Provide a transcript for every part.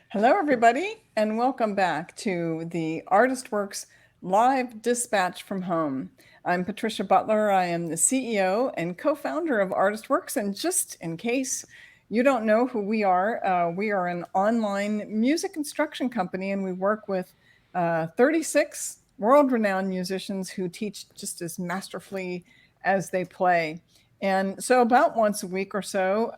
Hello, everybody, and welcome back to the ArtistWorks live dispatch from home. I'm Patricia Butler. I am the CEO and co-founder of ArtistWorks. And just in case you don't know who we are an online music instruction company, and we work with 36 world-renowned musicians who teach just as masterfully as they play. And so about once a week or so,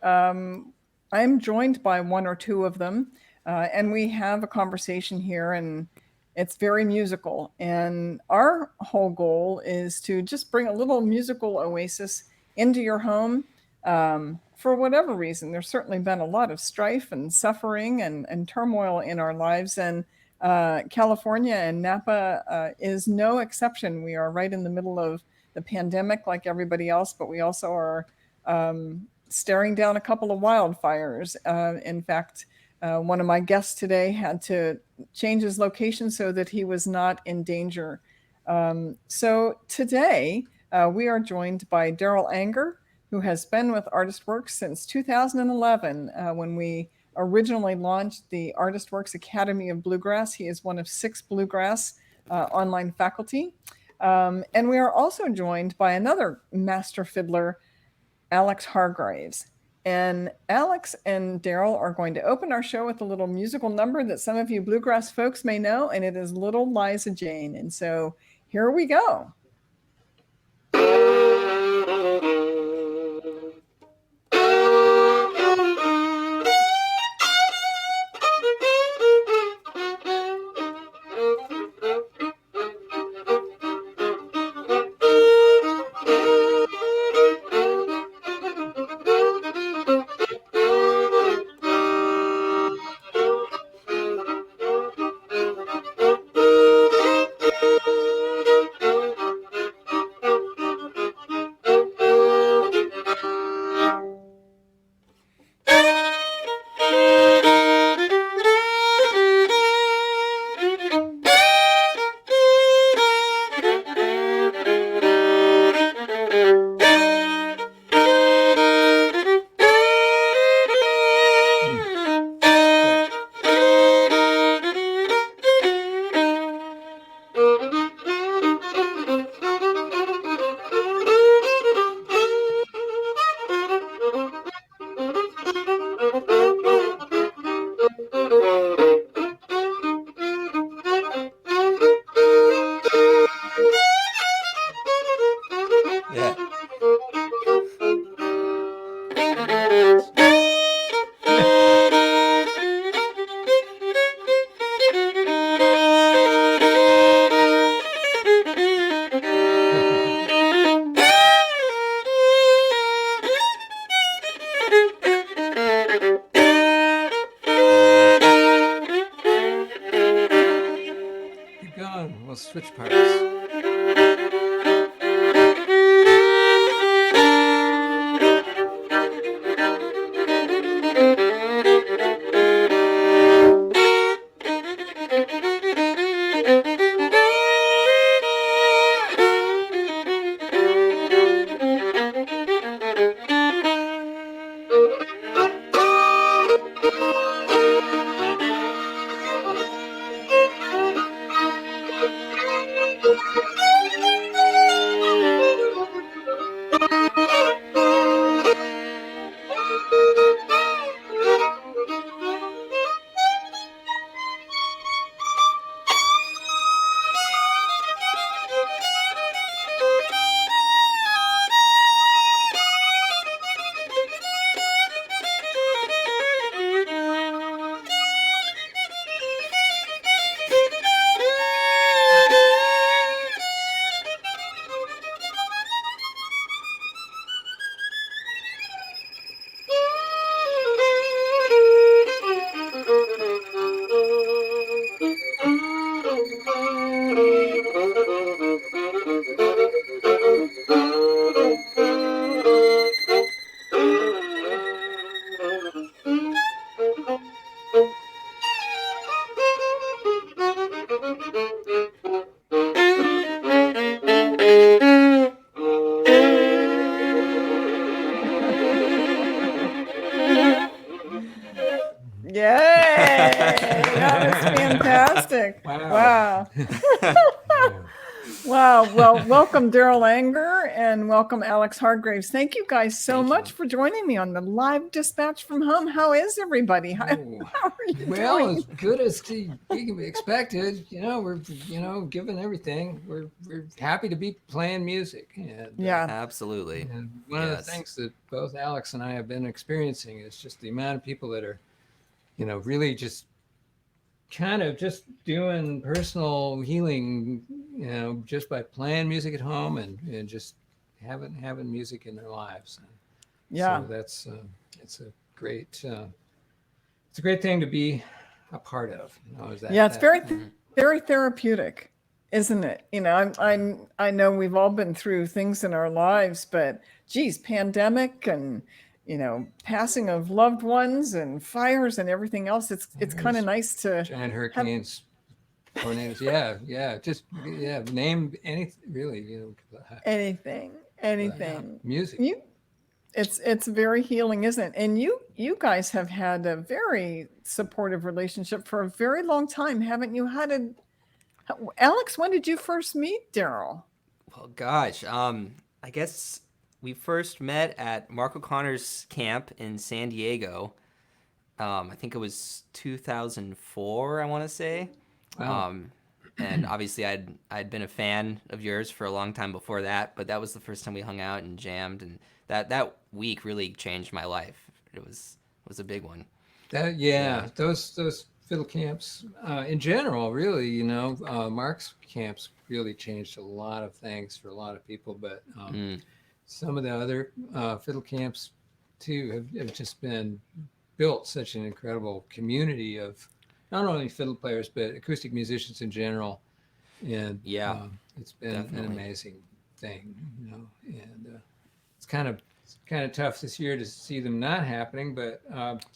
I'm joined by one or two of them. And we have a conversation here, and it's very musical. And our whole goal is to just bring a little musical oasis into your home. For whatever reason, there's certainly been a lot of strife and suffering and turmoil in our lives. And California and Napa is no exception. We are right in the middle of the pandemic like everybody else, but we also are staring down a couple of wildfires. In fact, one of my guests today had to change his location so that he was not in danger. So today we are joined by Darol Anger, who has been with ArtistWorks since 2011 when we originally launched the ArtistWorks Academy of Bluegrass. He is one of 6 Bluegrass online faculty. And we are also joined by another master fiddler, Alex Hargreaves. And Alex and Darol are going to open our show with a little musical number that some of you bluegrass folks may know, and it is Little Liza Jane. And so here we go. Switch parts. Yay! music. Wow. Wow. Wow. Well, welcome, Darol Anger, and welcome, Alex Hargreaves. Thank you guys so Thank much you. for joining me on the live dispatch from home. How is everybody? How are you Well, doing? as good as to be expected. We're given everything. We're happy to be playing music, Yeah. Absolutely. and one of the things that both Alex and I have been experiencing is just the amount of people that are, really just kind of just doing personal healing, just by playing music at home and just having music in their lives. And Yeah. so that's it's a great it's a great thing to be a part of. Is that, Yeah, it's very Mhm. very therapeutic, isn't it? I know we've all been through things in our lives, but geez, pandemic and passing of loved ones and fires and everything else. It's kind of Fires, nice to giant have hurricanes, tornadoes. Name anything really. anything, Yeah, anything. music. You it's very healing, isn't it? And you guys have had a very supportive relationship for a very long time, haven't you? Alex, when did you first meet Darol? Well, gosh, I guess we first met at Mark O'Connor's camp in San Diego. I think it was 2004, I want to say. Wow. And obviously, I'd been a fan of yours for a long time before that, but that was the first time we hung out and jammed, and that week really changed my life. It was a big one. Yeah. Those fiddle camps in general, really, Mark's camps really changed a lot of things for a lot of people, but Mm, some of the other fiddle camps too have just been built such an incredible community of not only fiddle players but acoustic musicians in general, and yeah, it's been an definitely. amazing thing, and it's kind of tough this year to see them not happening, but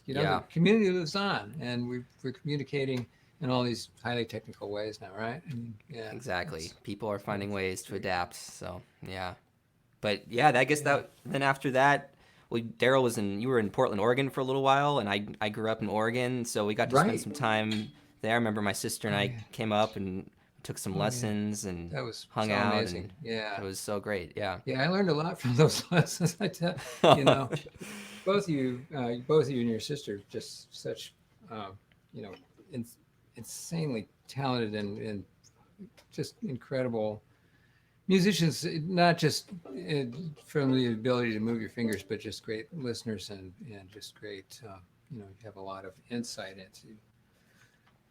Yeah. the community lives on, and we're communicating in all these highly technical ways now, right? I mean, yeah, Exactly. that's People are finding ways to great. adapt. So yeah. But yeah, I guess Yeah, that then after that, well, Daryl was in. You were in Portland, Oregon for a little while, and I grew up in Oregon, so we got to spend right. some time there. I remember my sister and Oh I yeah. came up and took some Oh yeah. lessons and That was hung so out, amazing. and Yeah. it was so great. Yeah. Yeah, I learned a lot from those lessons. You know, both you and your sister, just such, you know, in, insanely talented and just incredible musicians. Not just from the ability to move your fingers, but just great listeners and just great. You have a lot of insight into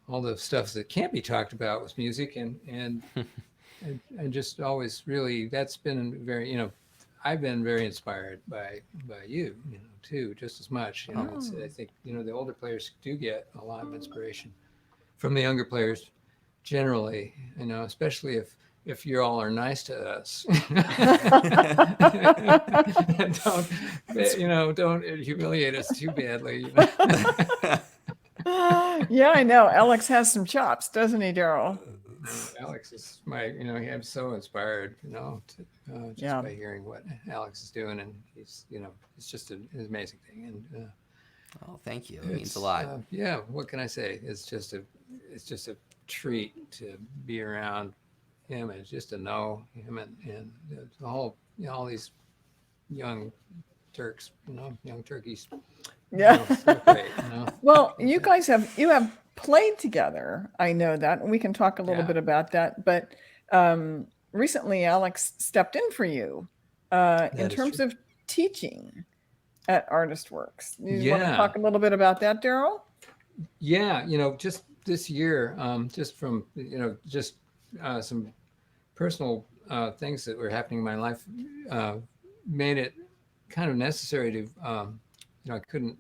all the stuff that can't be talked about with music, and just always really, that's been very, I've been very inspired by you, too, just as much. Oh. I think the older players do get a lot of inspiration from the younger players generally, especially if you all are nice to us. And don't humiliate us too badly. Yeah, I know. Alex has some chops, doesn't he, Darol? Alex is I'm so inspired, just Yeah. by hearing what Alex is doing, and it's just an amazing thing, and Oh, thank you. It means a it's lot. yeah. What can I say? It's just a treat to be around him, and just to know him, and the whole, all these young Turks, young turkeys, Yeah. so great, Well, you have played together. I know that. And we can talk a little yeah, bit about that. But recently, Alex stepped in for you in that is terms true. of teaching at ArtistWorks. You want to Yeah, talk a little bit about that, Darol? yeah. Just this year, just from just some personal things that were happening in my life, uh, made it kind of necessary to, I couldn't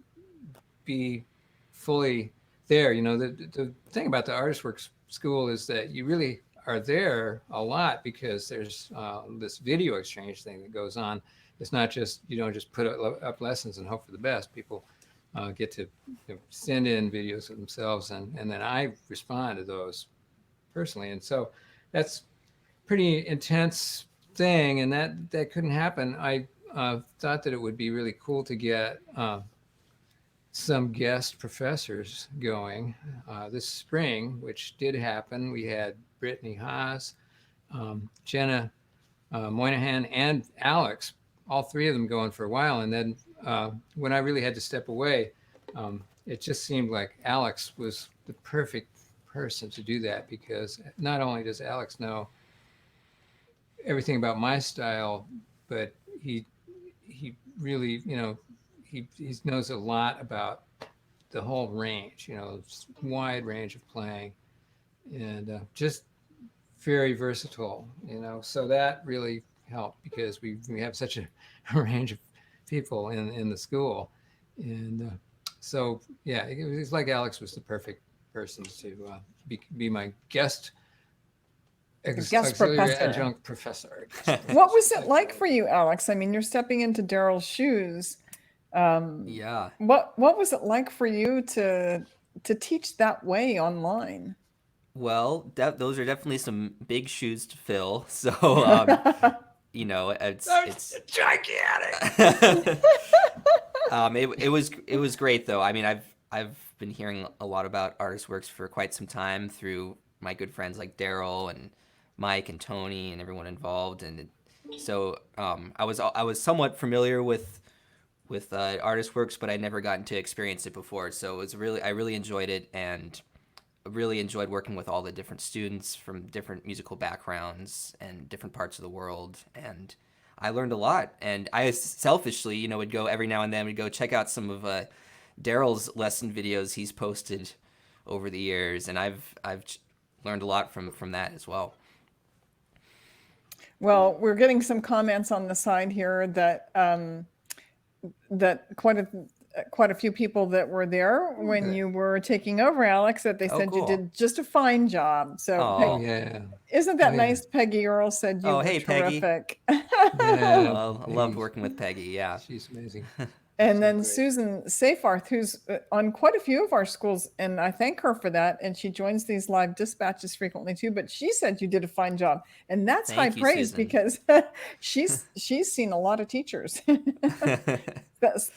be fully there. The thing about the ArtistWorks school is that you really are there a lot because there's this video exchange thing that goes on. It's not just, you don't just put up lessons and hope for the best. People get to send in videos of themselves, and then I respond to those personally. And so that's pretty intense thing, and that couldn't happen. I thought that it would be really cool to get some guest professors going this spring, which did happen. We had Brittany Haas, Jenna Moynihan, and Alex, all three of them going for a while. And then when I really had to step away, it just seemed like Alex was the perfect person to do that, because not only does Alex know everything about my style, but he really, he knows a lot about the whole range, wide range of playing, and just very versatile, so that really helped, because we have such a range of people in the school. And so, yeah, it was like Alex was the perfect person to be my guest Guest auxiliary professor. adjunct professor. What was it like for you, Alex? I mean, you're stepping into Darol's shoes. Yeah. What was it like for you to teach that way online? Well, those are definitely some big shoes to fill. So, it's gigantic. it was great though. I mean, I've been hearing a lot about ArtistWorks for quite some time through my good friends like Darol and Mike and Tony and everyone involved, and so I was somewhat familiar with ArtistWorks, but I never gotten to experience it before. So I really enjoyed it, and really enjoyed working with all the different students from different musical backgrounds and different parts of the world. And I learned a lot. And I selfishly, would go every now and then, would go check out some of Darol's lesson videos he's posted over the years. And I've learned a lot from that as well. Well, we're getting some comments on the side here that that quite a few people that were there when you were taking over, Alex, that they said cool. you did just a fine job. So Oh, yeah. Isn't that Oh, nice? yeah. Peggy Earl said you were hey, Peggy. terrific. Yeah, I loved working with Peggy. Yeah. she's amazing. And So then great. Susan Seyfarth, who's on quite a few of our schools, and I thank her for that. And she joins these live dispatches frequently too. But she said you did a fine job, and that's Thank high you, praise Susan. because she's seen a lot of teachers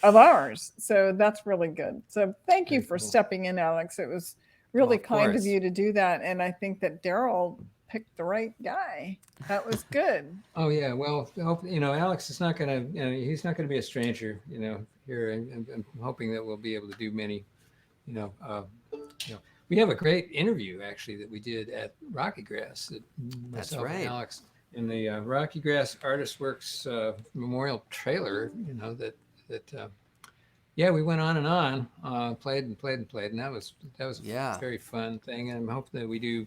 of ours. So that's really good. So thank you Very for cool. stepping in, Alex. It was really of kind of course. you to do that, and I think that Darol picked the right guy. That was good. Oh yeah, well, I hope, Alex is not gonna, he's not gonna be a stranger, here. I'm hoping that we'll be able to do many, we have a great interview actually that we did at Rocky Grass. That's Myself and right. Alex in the Rocky Grass ArtistWorks memorial trailer. Yeah, we went on and on, played and played and played, and that was Yeah. a very fun thing. And I'm hoping that we do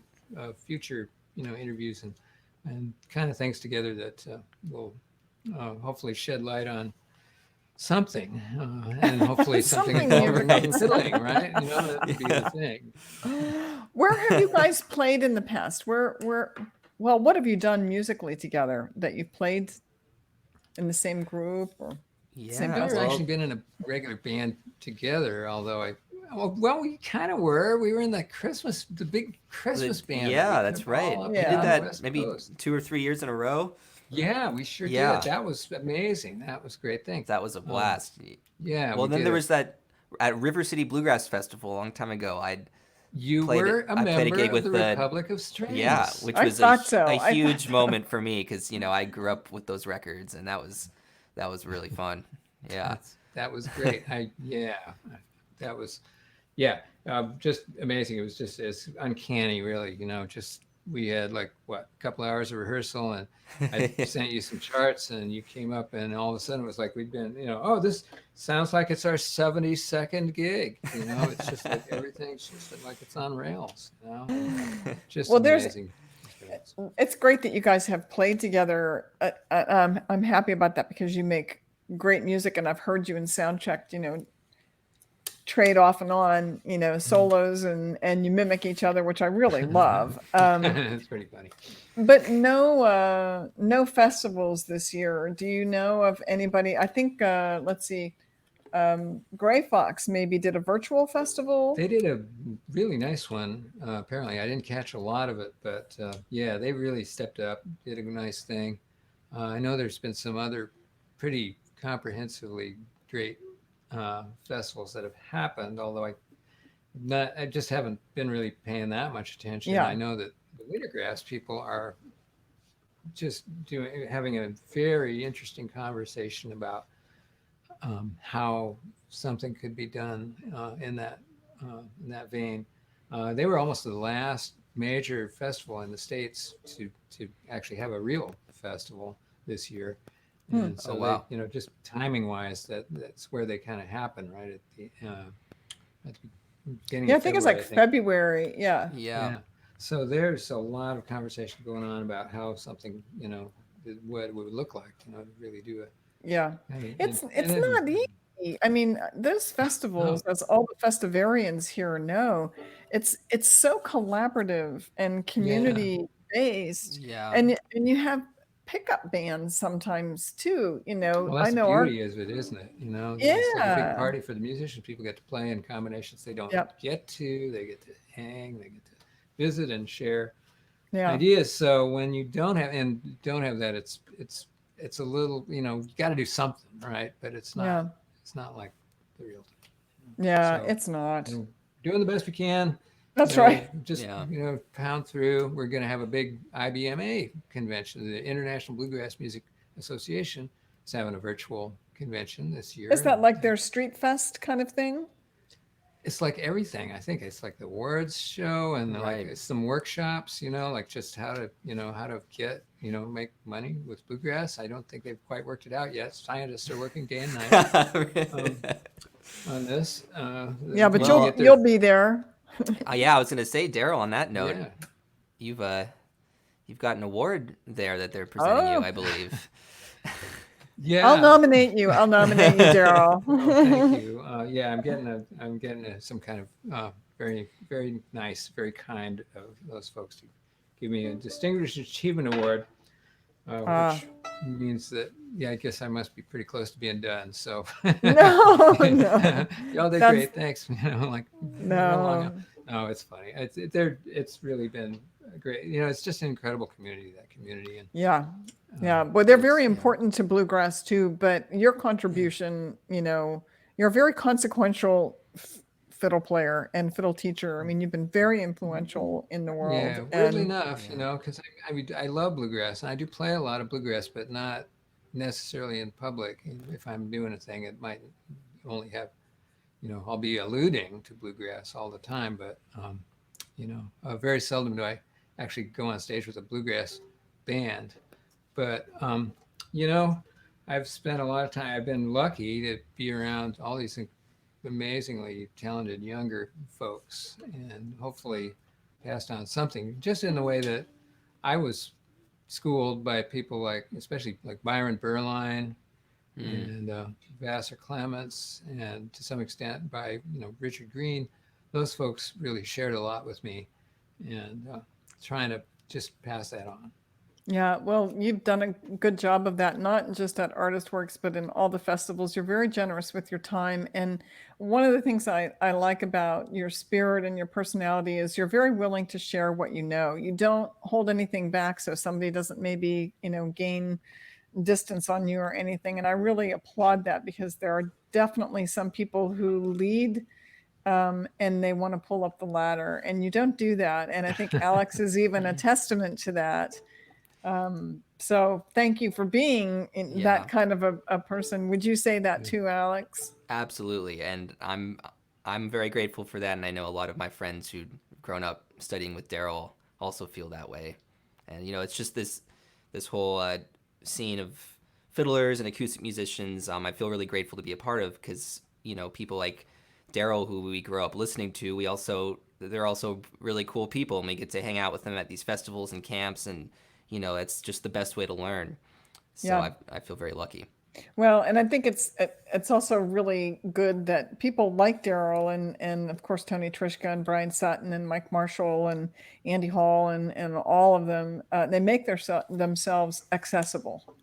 future, interviews and kind of things together that will hopefully shed light on something, and hopefully something Something involving right. fiddling, right? That would be the thing. Where have you guys played in the past? Well, what have you done musically together that you've played in the same group or same Yeah. We've never festival? actually been in a regular band together, although we kind of were. We were in the big Christmas band. Yeah, that's right. We We Yeah. did that West maybe Coast. 2 or 3 years in a row. Yeah, we sure Yeah. did. That was amazing. That was a great thing. That was a blast. Yeah. Well, we then did there it. was that at River City Bluegrass Festival a long time ago. You played were it- a I played a member gig of with the the- Republic of Strings. Yeah, which I was thought so. a I thought huge so. moment for me because I grew up with those records, and that was really fun. Yeah. That was great. That was, just amazing. It was just as uncanny, really. Just we had like a couple hours of rehearsal, and I sent you some charts, and you came up, and all of a sudden it was like we'd been, oh, this sounds like it's our 72nd gig. It's just like everything's just like it's on rails. Just Well, there's- amazing. experience. It's great that you guys have played together. I'm happy about that because you make great music, and I've heard you in soundchecked, trade off and on, solos, and you mimic each other, which I really love. It's pretty funny. But no festivals this year. Do you know of anybody? I think let's see, Gray Fox maybe did a virtual festival. They did a really nice one. Apparently, I didn't catch a lot of it, but yeah, they really stepped up, did a nice thing. I know there's been some other pretty comprehensively great festivals that have happened, although I just haven't been really paying that much attention. Yeah. I know that the Bluegrass people are just having a very interesting conversation about how something could be done in that vein. They were almost the last major festival in the States to actually have a real festival this year. And so Oh, wow. they, just timing wise, that's where they kind of happen, right at the beginning Yeah, I of think it's February, like I think. February. Yeah. Yeah. So there's a lot of conversation going on about how something, what it would look like, to really do it. Yeah. And, It's and then, not easy. I mean, those festivals, oh, as all the festivarians here know, it's so collaborative and yeah. community based, Yeah. and you have pickup bands sometimes too. Well, I that's the know our beauty of it, isn't it? It's like a big yeah. party for the musicians. People get to play in combinations they don't Yep. get to. They get to hang. They get to visit and share Yeah. ideas. So when you don't have that, it's a little, you got to do something, right? But Yeah. it's not like the real thing. Yeah. So It's not. doing the best we can. That's right. Just Yeah. pound through. We're going to have a big IBMA convention, the International Bluegrass Music Association is having a virtual convention this year. Is that And like their street fest kind of thing? it's like everything. I think it's like the awards show and Right. like some workshops, like just how to get, make money with bluegrass. I don't think they've quite worked it out yet. Scientists are working day and night on this. Yeah, but Well, you'll be there. yeah, I was gonna say, Darol. On that note, Yeah. you've got an award there that they're presenting you, Oh, I believe. Yeah. I'll nominate you. I'll nominate you, Darol. Oh, thank you. Yeah, I'm getting some kind of very, very nice, very kind of those folks to give me a Distinguished Achievement Award, which means that, yeah, I guess I must be pretty close to being done. So No, no. y'all did That's great. Thanks. Like run along. no. No, it's funny. It's really been great. It's just an incredible community, that community. And Yeah. Yeah. Well, they're very yeah. important to bluegrass too, but your contribution, you're a very consequential fiddle player and fiddle teacher. I mean, you've been very influential in the world. Yeah, weirdly And enough, Yeah. because I mean, I love bluegrass and I do play a lot of bluegrass, but not necessarily in public. If I'm doing a thing, it might only have, I'll be alluding to bluegrass all the time, but, very seldom do I actually go on stage with a bluegrass band. But, I've spent a lot of time, I've been lucky to be around all these amazingly talented younger folks and hopefully passed on something just in the way that I was schooled by people like, especially like Byron Berline and Vassar Clements, and to some extent by, Richard Green. Those folks really shared a lot with me, and trying to just pass that on. yeah, well, you've done a good job of that, not just at ArtistWorks, but in all the festivals. You're very generous with your time. And one of the things I like about your spirit and your personality is you're very willing to share what you know. You don't hold anything back so somebody doesn't maybe, gain distance on you or anything. And I really applaud that, because there are definitely some people who lead and they want to pull up the ladder, and you don't do that. And I think Alex is even a testament to that. So thank you for being Yeah. that kind of a person. Would you say that too, Alex? Absolutely, and I'm very grateful for that, and I know a lot of my friends who've grown up studying with Darol also feel that way. And it's just this whole scene of fiddlers and acoustic musicians. I feel really grateful to be a part of, because people like Darol, who we grew up listening to, they're also really cool people, and we get to hang out with them at these festivals and camps, and it's just the best way to learn. So Yeah. I feel very lucky. Well, and I think it's also really good that people like Darol and of course Tony Trishka and Brian Sutton and Mike Marshall and Andy Hall and all of them, they make themselves accessible.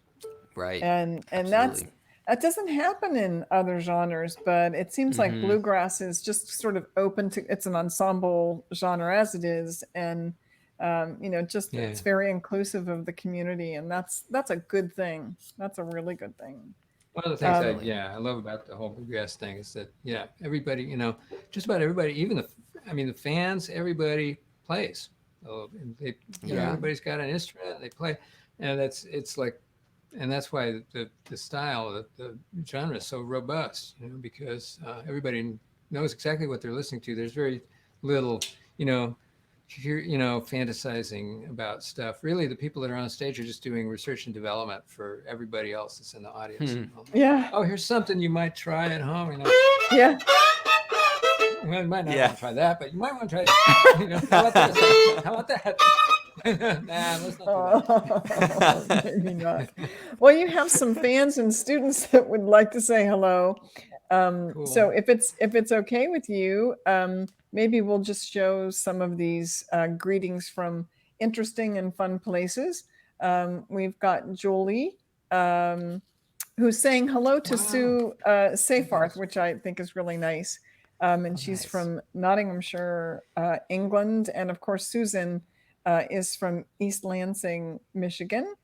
Right. And Absolutely. that doesn't happen in other genres, but it seems like Mhm. bluegrass is just sort of open to, it's an ensemble genre as it is, and just Yeah. it's very inclusive of the community, and that's a good thing. That's a really good thing. One of the things Um, I love about the whole bluegrass thing is that, everybody, just about everybody, even the fans, everybody plays. So they, Yeah. everybody's got an instrument, they play, and it's like, and that's why the style, the genre is so robust, because everybody knows exactly what they're listening to. There's very little, fantasizing about stuff. Really, the people that are on stage are just doing research and development for everybody else that's in the audience. Yeah. Oh, here's something you might try at home. Yeah. Well, you might not Yeah. want to try that, but you might want to try. How about this? How about that? Nah, let's not do that. Maybe not. Well, you have some fans and students that would like to say hello. Cool. So if it's okay with you, maybe we'll just show some of these greetings from interesting and fun places. We've got Julie, who's saying hello to Wow. Sue Seyfarth, which I think is really nice. And she's nice. from Nottinghamshire, England. And of course, Susan is from East Lansing, Michigan.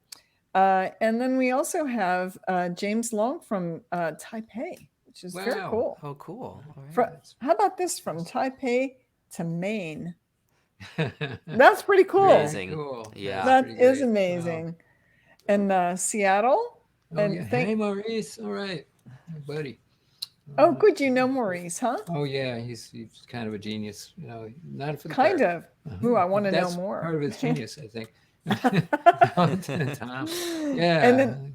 And then we also have James Long from Taipei, which is very Wow. cool. Oh, cool. All right. How about this, from Taipei to Maine? That's pretty cool. Amazing. Cool. Yeah. That pretty is great. amazing. And Seattle. Wow. Oh, yeah. Hey, Maurice. All right. Hey, buddy. Oh, good. You know Maurice, huh? Oh, yeah. He's kind of a genius. Not for the Kind player. of. Ooh, I want to know That's more. part of his genius, I think. Tom. Yeah. And then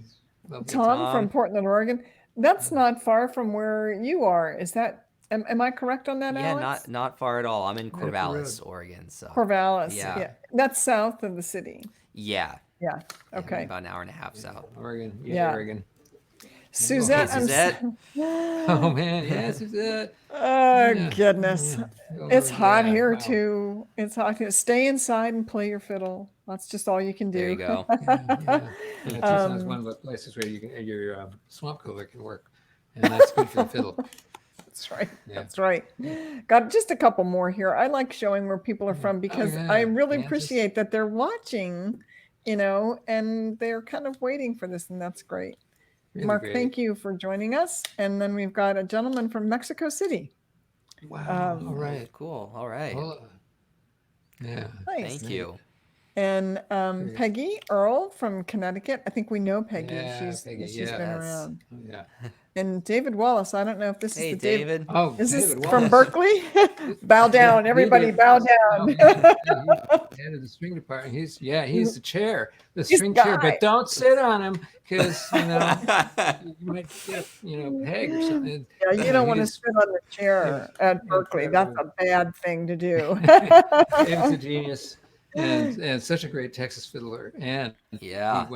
Lovely. Tom from Portland, Oregon. That's not far from where you are. Is that? Am I correct on that, Yeah, Alex? not far at all. I'm in Right up the Corvallis, road. Oregon. So Corvallis. Yeah. Yeah. That's south of the city. yeah. Yeah. Yeah, Okay. about an hour and a half south. Oregon. Yeah. Oregon. Suzette. Okay, Suzette. Oh, man. Yeah, Suzette. Oh, Yeah. goodness. Oh, It's hot yeah. here Wow. too. It's hot here. Stay inside and play your fiddle. That's just all you can do. There you go. Yeah. Tucson's one of the places where your swamp cooler can work, and that's good for the fiddle. That's right. Yeah. That's right. Got just a couple more here. I like showing where people are from because yeah. I really Kansas. appreciate that they're watching, and they're kind of waiting for this, and that's great. Really Mark, great. thank you for joining us. And then we've got a gentleman from Mexico City. Wow. All right. Cool. All right. Well, yeah. Nice. Thank you. And Great. Peggy Earl from Connecticut. I think we know Peggy. Yeah, she's Peggy, she's yeah. been Yes. around. Oh, yeah. And David Wallace. I don't know if this Hey, is the David. Oh, Is this David from Wallace. Berkeley? Bow down, everybody, David. bow Oh, down. yeah. He's head of the string department. He's the chair, the He's string the chair. guy. But don't sit on him because you might get peg or something. Yeah, you don't want to He's- sit on the chair at Berkeley. That's a bad thing to do. David's a genius and such a great Texas fiddler. And Yeah. he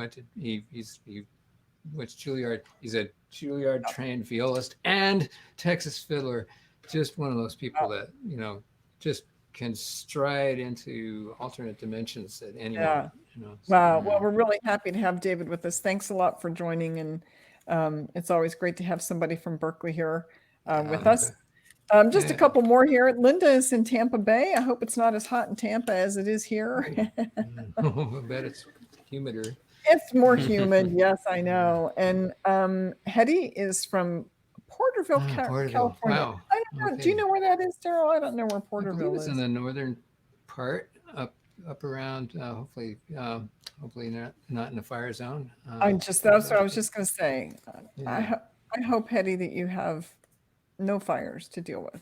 went to Juilliard. He's a Juilliard trained violist and Texas fiddler. Just one of those people that just can stride into alternate dimensions at any Yeah. moment. Wow. Well, we're really happy to have David with us. Thanks a lot for joining. And it's always great to have somebody from Berkeley here with us. Just a couple more here. Linda is in Tampa Bay. I hope it's not as hot in Tampa as it is here. I bet it's humider. It's more humid. Yes, I know. And Hetty is from Porterville, Porterville. California. Wow. I don't know. Do you know where that is, Darol? I don't know where I believe Porterville it's is. in the northern part, up around. Hopefully not in the fire zone. That's what I was just going to say. Yeah. I hope, Hetty, that you have no fires to deal with.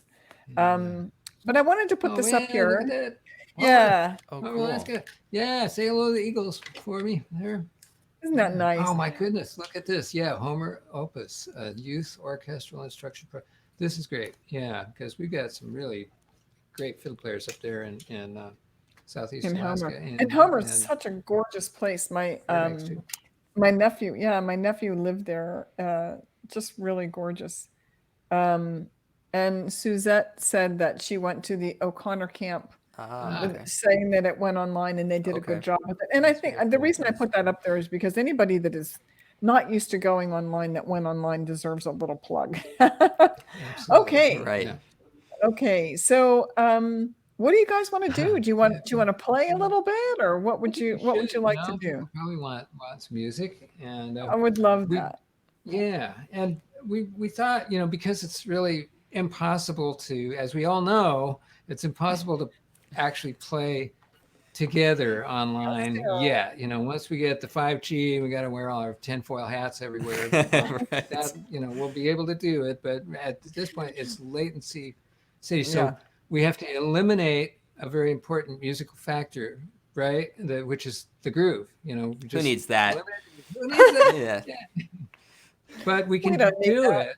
But I wanted to put this up Look here. at that. Yeah. Oh, Oh, cool. that's good. Yeah, say hello to the Eagles for me there. Isn't that nice? Oh my goodness, look at this. Yeah, Homer Opus, youth orchestral instruction. This is great. Yeah, because we've got some really great fiddle players up there in Southeast in Alaska. Homer. And Homer's such a gorgeous place. My nephew lived there. Just really gorgeous. And Suzette said that she went to the O'Connor camp, Okay. saying that it went online and they did a good Okay. job with it. And I think the reason I put that up there is because anybody that is not used to going online that went online deserves a little plug. Okay. Right. Yeah. Okay. So, what do you guys want to do? Do you want to play a little bit, or what would you like to do? Probably want some music, and I would love that. Yeah, and we thought, because it's really impossible to, as we all know, it's impossible to actually play together online yet. Once we get the 5G, we got to wear all our tinfoil hats everywhere. Right. That we'll be able to do it, but at this point, it's latency city. So Yeah. we have to eliminate a very important musical factor, right? Which is the groove. Who Just needs that? who needs it? Yeah. Yeah. But we We can don't need do that. it.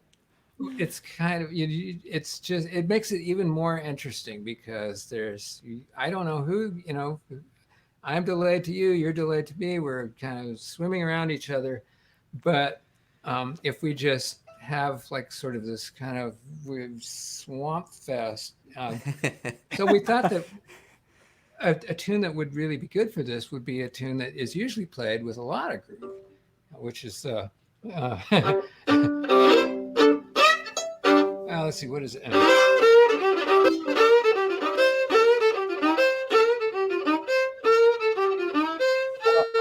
It's kind of it's just, it makes it even more interesting because I don't know who, I'm delayed to you, you're delayed to me, we're kind of swimming around each other. But if we just have like sort of this kind of weird swamp fest, so we thought that a tune that would really be good for this would be a tune that is usually played with a lot of groove, which is let's see, what is it?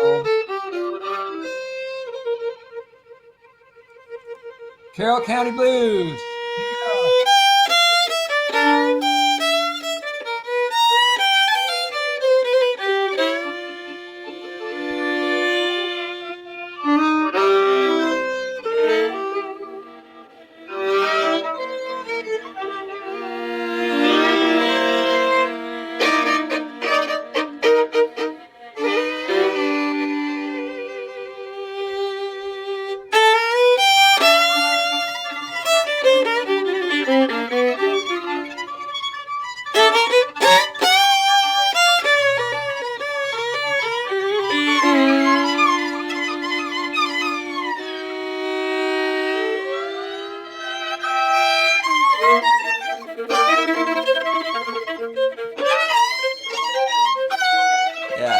Oh, Carroll County Blues. Yeah.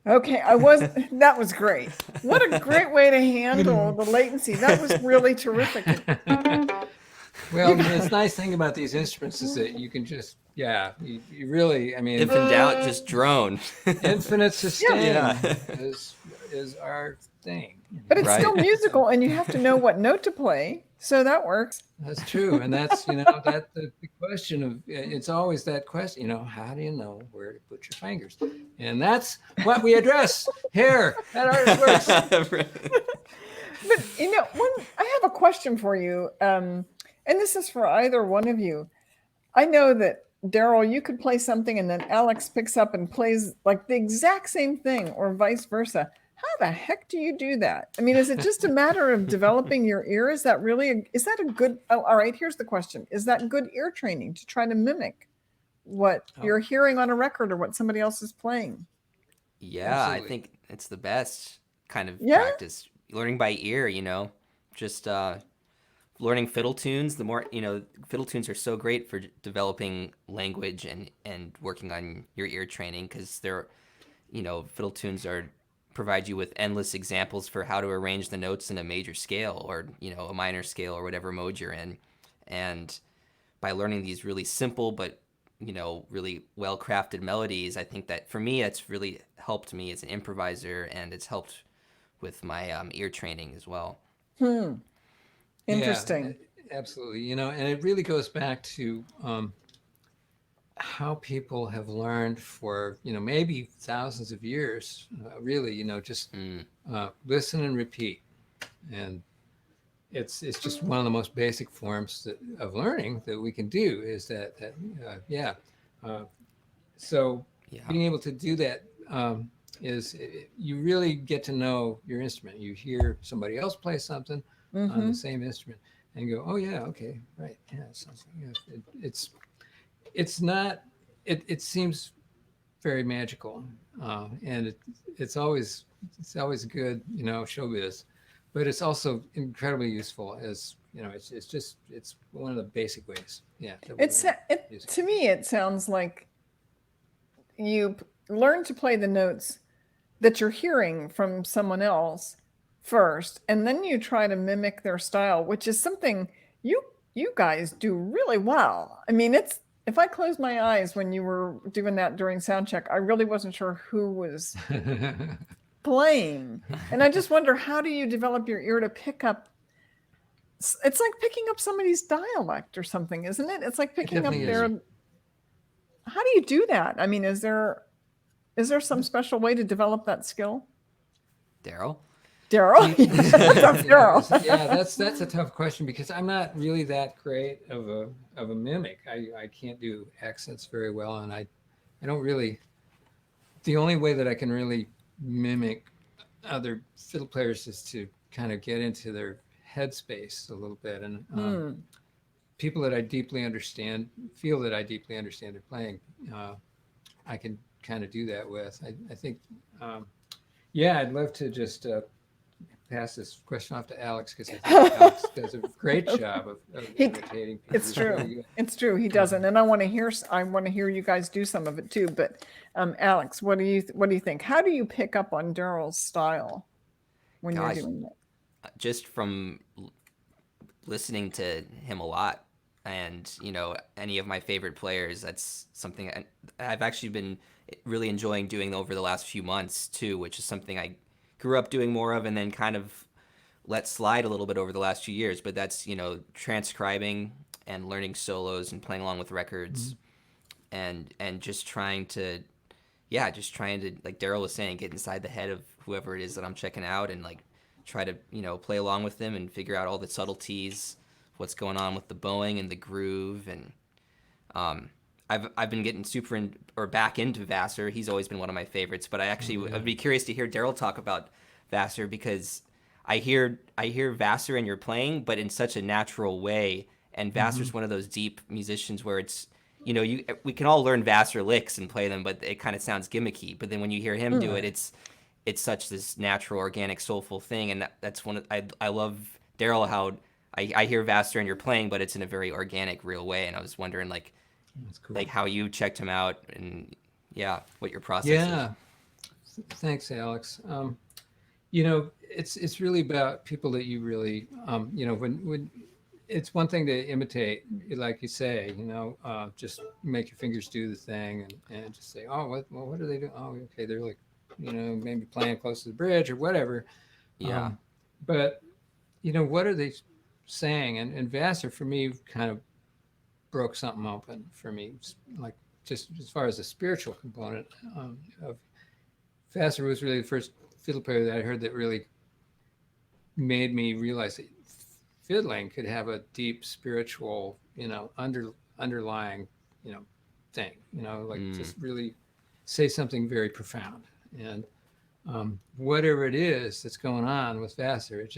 Okay, that was great. What a great way to handle the latency. That was really terrific. Well, the nice thing about these instruments is that you can just, you really, I mean, If in doubt, just drone. infinite sustain Yeah. is our thing. But it's Right. still musical, and you have to know what note to play, so that works. That's true, and that's that the question of it's always that question. How do you know where to put your fingers? And that's what we address here at ArtistWorks. But I have a question for you, and this is for either one of you. I know that Darol, you could play something, and then Alex picks up and plays like the exact same thing, or vice versa. How the heck do you do that? I mean, is it just a matter of developing your ear? Is that a good? Oh, all right. Here's the question: is that good ear training to try to mimic what you're hearing on a record or what somebody else is playing? Yeah, Absolutely. I think it's the best kind of Yeah? practice. Learning by ear, just learning fiddle tunes. The more, fiddle tunes are so great for developing language and working on your ear training because fiddle tunes provide you with endless examples for how to arrange the notes in a major scale or, a minor scale or whatever mode you're in. And by learning these really simple but really well-crafted melodies, I think that for me it's really helped me as an improviser, and it's helped with my ear training as well. Interesting. Yeah, absolutely. And it really goes back to how people have learned for maybe thousands of years. Really, just listen and repeat, and it's just one of the most basic forms of learning that we can do. Is so Yeah. being able to do that is you really get to know your instrument. You hear somebody else play something on the same instrument and go, oh yeah, okay, right, yeah, it sounds like, it's not. It seems very magical, and it's always good, showbiz, but it's also incredibly useful as it's one of the basic ways. Yeah, To me, it sounds like you learn to play the notes that you're hearing from someone else first, and then you try to mimic their style, which is something you guys do really well. I mean, if I closed my eyes when you were doing that during sound check, I really wasn't sure who was playing. And I just wonder, how do you develop your ear to pick up? It's like picking up somebody's dialect or something, isn't it? It's like picking up definitely their. is. How do you do that? I mean, is there some special way to develop that skill? Darol? Darol? That's Darol. Yeah, that's a tough question because I'm not really that great of a mimic. I can't do accents very well, and I don't really. The only way that I can really mimic other fiddle players is to kind of get into their headspace a little bit, and people that I deeply understand, feel that I deeply understand their playing, I can kind of do that with. I think, I'd love to just pass this question off to Alex because I think Alex does a great job of imitating people. It's true. It's true. He doesn't, and I want to hear you guys do some of it too. But Alex, what do you think? How do you pick up on Darol's style when Gosh, you're doing that? just from listening to him a lot, and any of my favorite players, that's something I've actually been really enjoying doing over the last few months too, which is something I grew up doing more of and then kind of let slide a little bit over the last few years. But that's transcribing and learning solos and playing along with records, and just trying to like Darol was saying, get inside the head of whoever it is that I'm checking out and like try to play along with them and figure out all the subtleties, what's going on with the bowing and the groove. And I've been getting back into Vassar. He's always been one of my favorites, but I'd be curious to hear Darol talk about Vassar because I hear Vassar in your playing, but in such a natural way. And Vassar's one of those deep musicians where it's we can all learn Vassar licks and play them, but it kind of sounds gimmicky. But then when you hear him do it, it's such this natural, organic, soulful thing, and that's I love Darol how I hear Vassar in your playing, but it's in a very organic, real way. And I was wondering That's cool. like how you checked him out and what your process is. Thanks, Alex. It's really about people that you really, when it's one thing to imitate, like you say, just make your fingers do the thing and just say, oh, what are they doing? Oh, okay, they're like, maybe playing close to the bridge or whatever. Yeah. But what are they saying? And Vassar for me kind of broke something open for me, like just as far as the spiritual component of Vassar was really the first fiddle player that I heard that really made me realize that fiddling could have a deep spiritual, underlying, thing, like just really say something very profound. And whatever it is that's going on with Vassar, it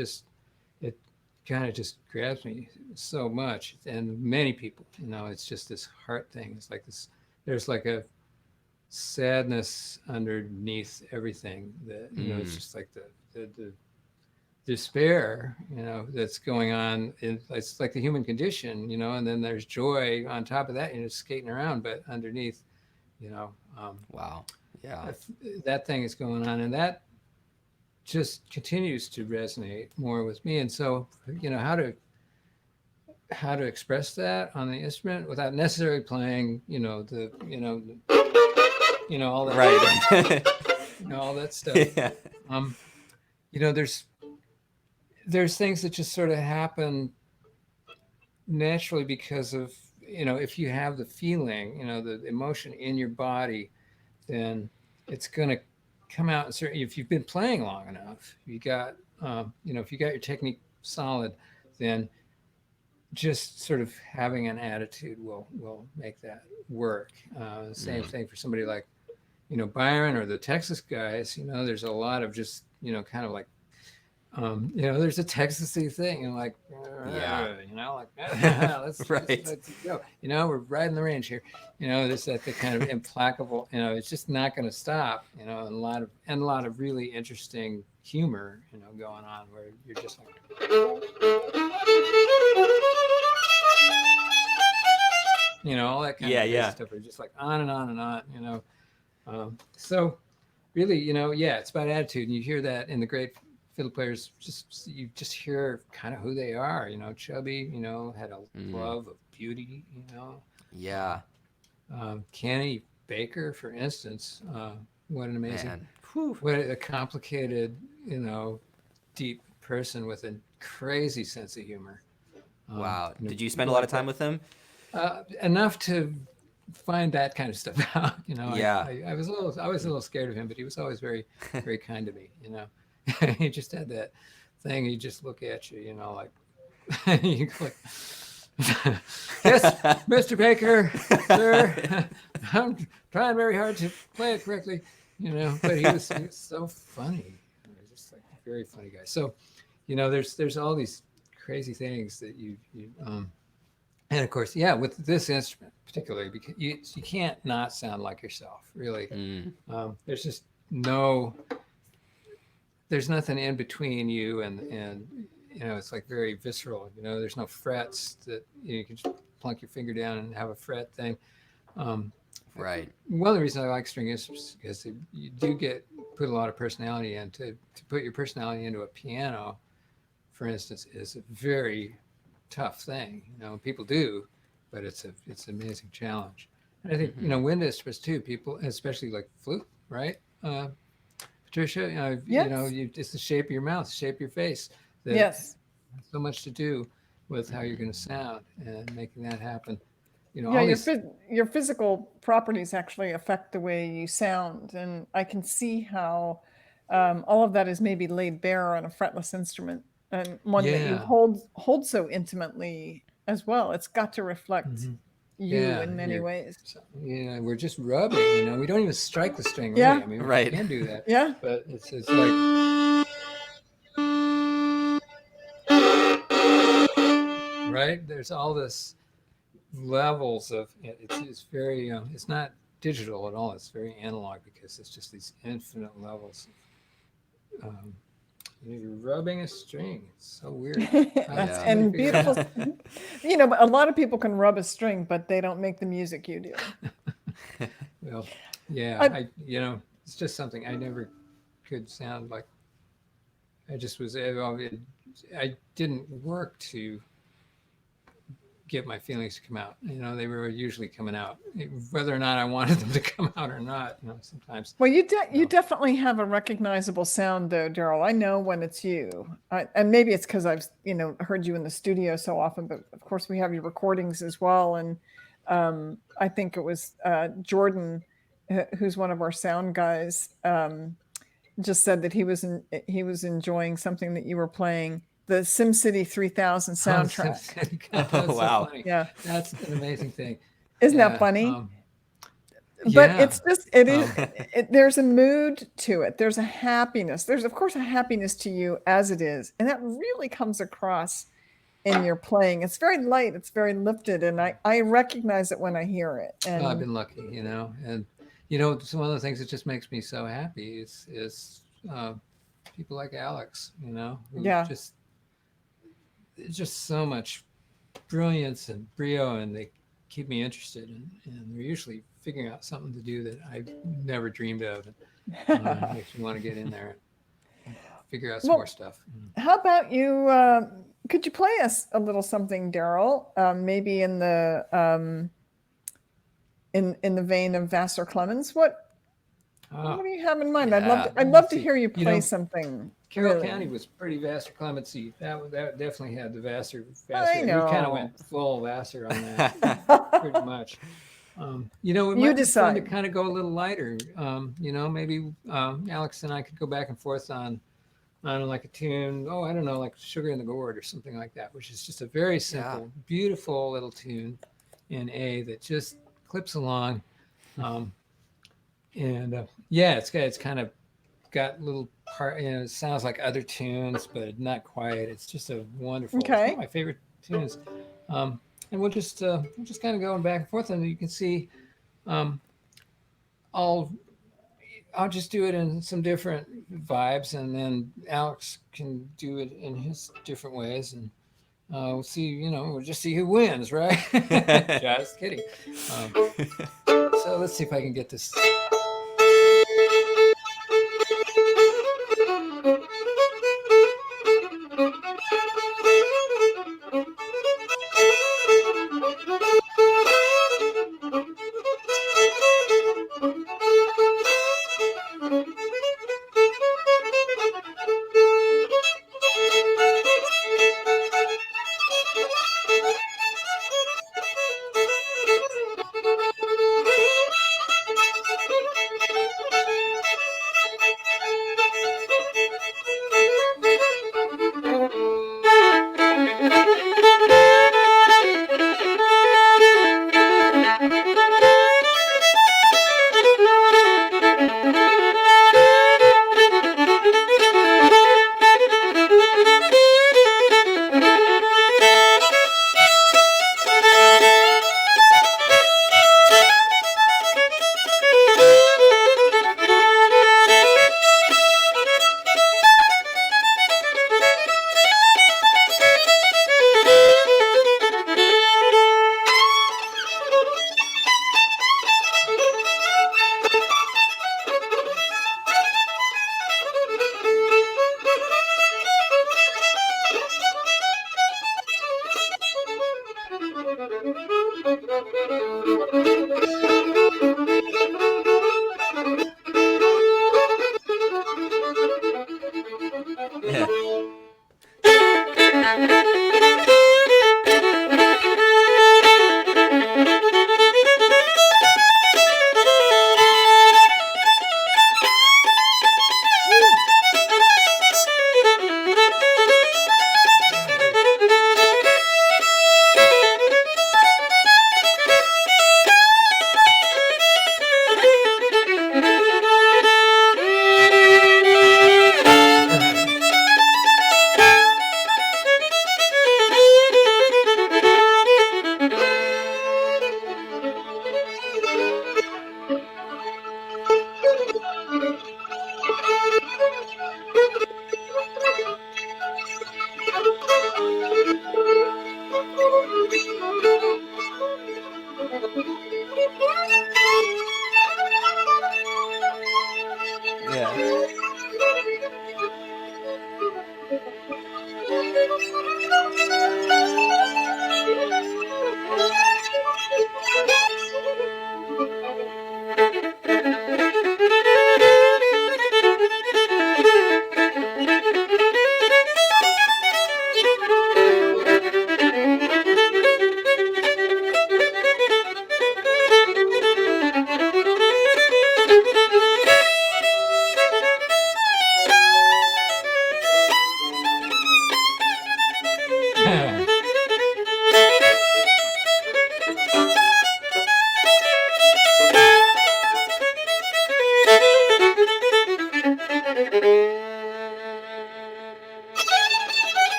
kind of just grabs me so much. And many people, it's just this heart thing. It's like this, there's like a sadness underneath everything that, it's just like the despair, that's going on. It's like the human condition, and then there's joy on top of that, skating around, but underneath, Wow. Yeah. that thing is going on, and that just continues to resonate more with me. And so, how to express that on the instrument without necessarily playing, all that, Right. all that stuff. Yeah. There's things that just sort of happen naturally because of, if you have the feeling, the emotion in your body, then it's going to come out. And certainly if you've been playing long enough, if you got your technique solid, then just sort of having an attitude will make that work. Same thing for somebody like, Byron or the Texas guys, there's a lot of just, kind of like, there's a Texasy thing, like, let's go. We're riding the range here. There's that the kind of implacable. It's just not going to stop. And a lot of really interesting humor, going on where you're just like, all that kind of stuff. Are just like on and on and on. So really, it's about attitude, and you hear that in the great fiddle players. You just hear kind of who they are. Chubby, had a love of beauty. Yeah. Kenny Baker, for instance, what an amazing, what a complicated, deep person with a crazy sense of humor. Wow. Did you spend a lot of time with him? Enough to find that kind of stuff out. Yeah. I was a little scared of him, but he was always very, very kind to me. He just had that thing. He'd just look at you, like, you like, yes, Mr. Baker, sir, I'm trying very hard to play it correctly, but he was so funny. He was just like a very funny guy. So, there's all these crazy things that you and of course, with this instrument particularly, because you can't not sound like yourself, really. There's just there's nothing in between you and it's like very visceral. There's no frets that you can just plunk your finger down and have a fret thing. Right. One of the reasons I like string instruments is because you do put a lot of personality in. To put your personality into a piano, for instance, is a very tough thing. People do, but it's an amazing challenge. And I think wind instruments too. People, especially like flute, right? Patricia, Yes. it's the shape of your mouth, shape of your face. That Yes. has so much to do with how you're going to sound and making that happen. Your physical properties actually affect the way you sound, and I can see how all of that is maybe laid bare on a fretless instrument, and one that you hold so intimately as well. It's got to reflect you in many ways. So, we're just rubbing. We don't even strike the string. Yeah. Really. I mean, Right. we can do that. Yeah. But it's like, right. There's all this levels of it's very it's not digital at all. It's very analog because it's just these infinite levels. You're rubbing a string. It's so weird. And beautiful. But a lot of people can rub a string, but they don't make the music you do. Well, yeah, it's just something I never could sound like. I just was. I didn't work to get my feelings to come out. They were usually coming out, whether or not I wanted them to come out or not. Sometimes. Well, you definitely have a recognizable sound, though, Darol. I know when it's you, and maybe it's because I've heard you in the studio so often. But of course, we have your recordings as well. And I think it was Jordan, who's one of our sound guys, just said that he was enjoying something that you were playing, the SimCity 3000 soundtrack. That's Oh, wow. So funny. Yeah, That's an amazing thing. isn't that funny? But it's just, it is, there's a mood to it. There's a happiness. There's, of course, a happiness to you as it is. And that really comes across in your playing. It's very light. It's very lifted. And I recognize it when I hear it. And I've been lucky, and, it's one of the things that just makes me so happy is people like Alex, who Yeah. just so much brilliance and brio, and they keep me interested, and they're usually figuring out something to do that I never dreamed of. Makes me want to get in there and figure out some more stuff. How about you? Could you play us a little something, Darol? Maybe in the in the vein of Vassar Clemens. What do you have in mind? Yeah. I'd love to hear you play something. Carroll really. County was pretty Vassar Clemency. That definitely had the Vassar. I know. We kind of went full Vassar on that, pretty much. It might be fun to kind of go a little lighter. Maybe Alex and I could go back and forth on like a tune. Oh, I don't know, like Sugar in the Gourd or something like that, which is just a very simple, beautiful little tune in A that just clips along. It's kind of got little part. It sounds like other tunes, but not quite. It's just a wonderful. It's one of my favorite tunes. And we'll just kind of going back and forth, and you can see. I'll just do it in some different vibes, and then Alex can do it in his different ways, and we'll see. We'll just see who wins, right? Just kidding. So let's see if I can get this.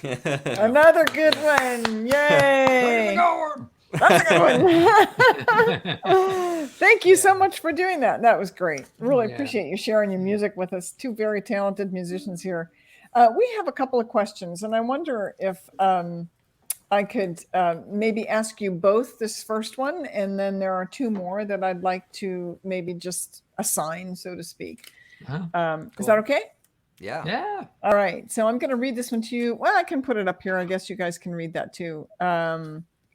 Another good one. Yay. That's a good one. Thank you so much for doing that. That was great. Really appreciate you sharing your music with us. Two very talented musicians here. We have a couple of questions, and I wonder if I could maybe ask you both this first one, and then there are two more that I'd like to maybe just assign, so to speak. Cool. Is that okay? Yeah. All right. So I'm going to read this one to you. Well, I can put it up here. I guess you guys can read that too.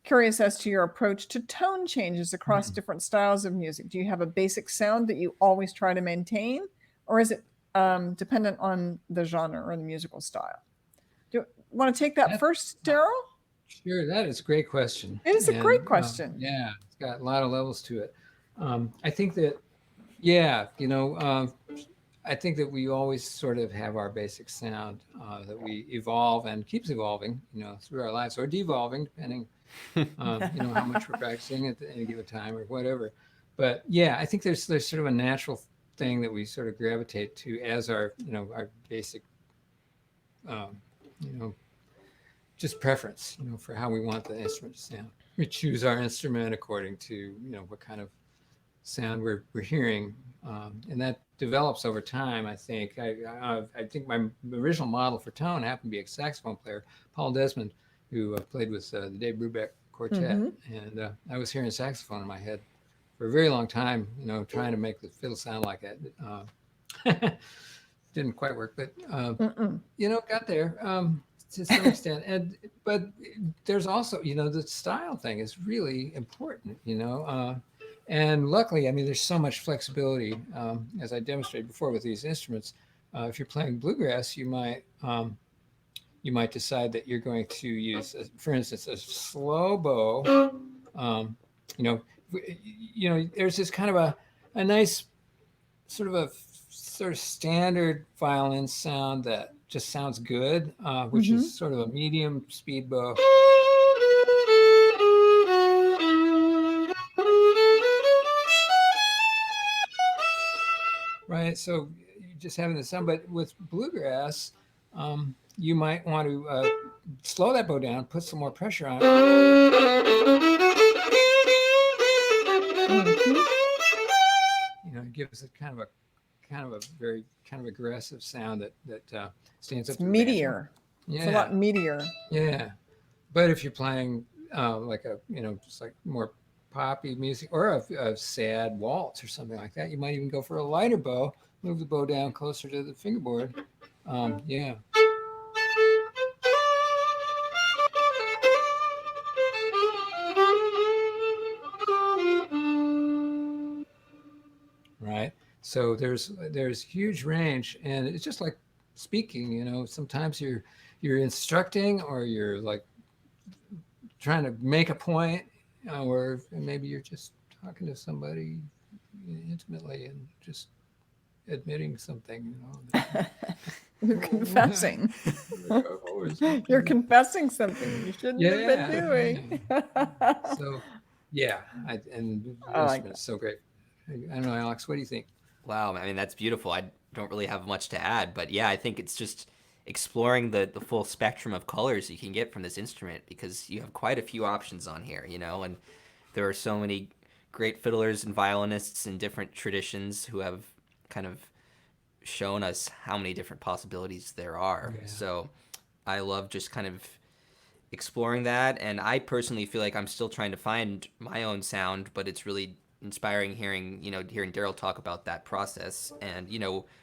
Curious as to your approach to tone changes across different styles of music. Do you have a basic sound that you always try to maintain, or is it dependent on the genre or the musical style? Do you want to take that first, Darol? Sure, that is a great question. It is a great question. Yeah, it's got a lot of levels to it. I think that, I think that we always sort of have our basic sound that we evolve and keeps evolving, through our lives, or devolving, depending, how much we're practicing at any given time or whatever. But yeah, I think there's sort of a natural thing that we sort of gravitate to as our basic, just preference, for how we want the instrument to sound. We choose our instrument according to, what kind of sound we're hearing, and that develops over time. I think. I think my original model for tone happened to be a saxophone player, Paul Desmond, who played with the Dave Brubeck Quartet, and I was hearing saxophone in my head for a very long time, trying to make the fiddle sound like it. Didn't quite work, but got there to some extent. But there's also, the style thing is really important, and luckily, I mean, there's so much flexibility, as I demonstrated before with these instruments. If you're playing bluegrass, you might decide that you're going to use, for instance, a slow bow. There's this kind of a nice sort of standard violin sound that just sounds good, which is sort of a medium speed bow. Right, so you're just having the sound, but with bluegrass, you might want to slow that bow down, put some more pressure on it. It gives it kind of a very kind of aggressive sound that stands up. It's meatier. Yeah, it's a lot meatier. Yeah, but if you're playing like just like more poppy music or a sad waltz or something like that, you might even go for a lighter bow, move the bow down closer to the fingerboard. Right. So there's huge range, and it's just like speaking, sometimes you're instructing, or you're like trying to make a point, or maybe you're just talking to somebody intimately and just admitting something, You're confessing. You're confessing something you shouldn't have been doing. So, and the instrument's so great. I don't know, Alex, what do you think? Wow, I mean, that's beautiful. I don't really have much to add, but yeah, I think it's just exploring the full spectrum of colors you can get from this instrument, because you have quite a few options on here, and there are so many great fiddlers and violinists in different traditions who have kind of shown us how many different possibilities there are. Yeah. So I love just kind of exploring that, and I personally feel like I'm still trying to find my own sound, but it's really inspiring hearing Darol talk about that process. And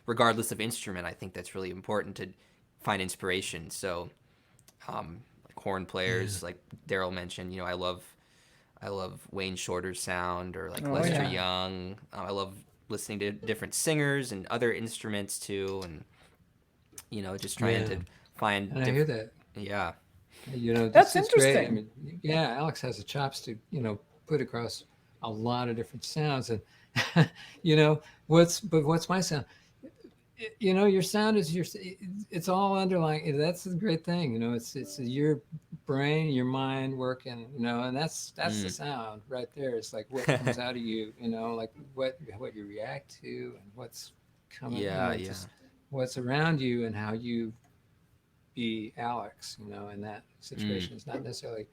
regardless of instrument, I think that's really important to find inspiration. So like horn players, like Darol mentioned, I love Wayne Shorter's sound, or like Lester Young. I love listening to different singers and other instruments too, and just trying to find. And I hear that. Yeah. That's interesting. Great. I mean, Alex has the chops to put across a lot of different sounds, and what's my sound? Your sound is it's all underlying. That's the great thing. It's your brain, your mind working, and that's the sound right there. It's like what comes out of you, like what you react to, and what's coming, just what's around you, and how you be Alex, in that situation. It's not necessarily,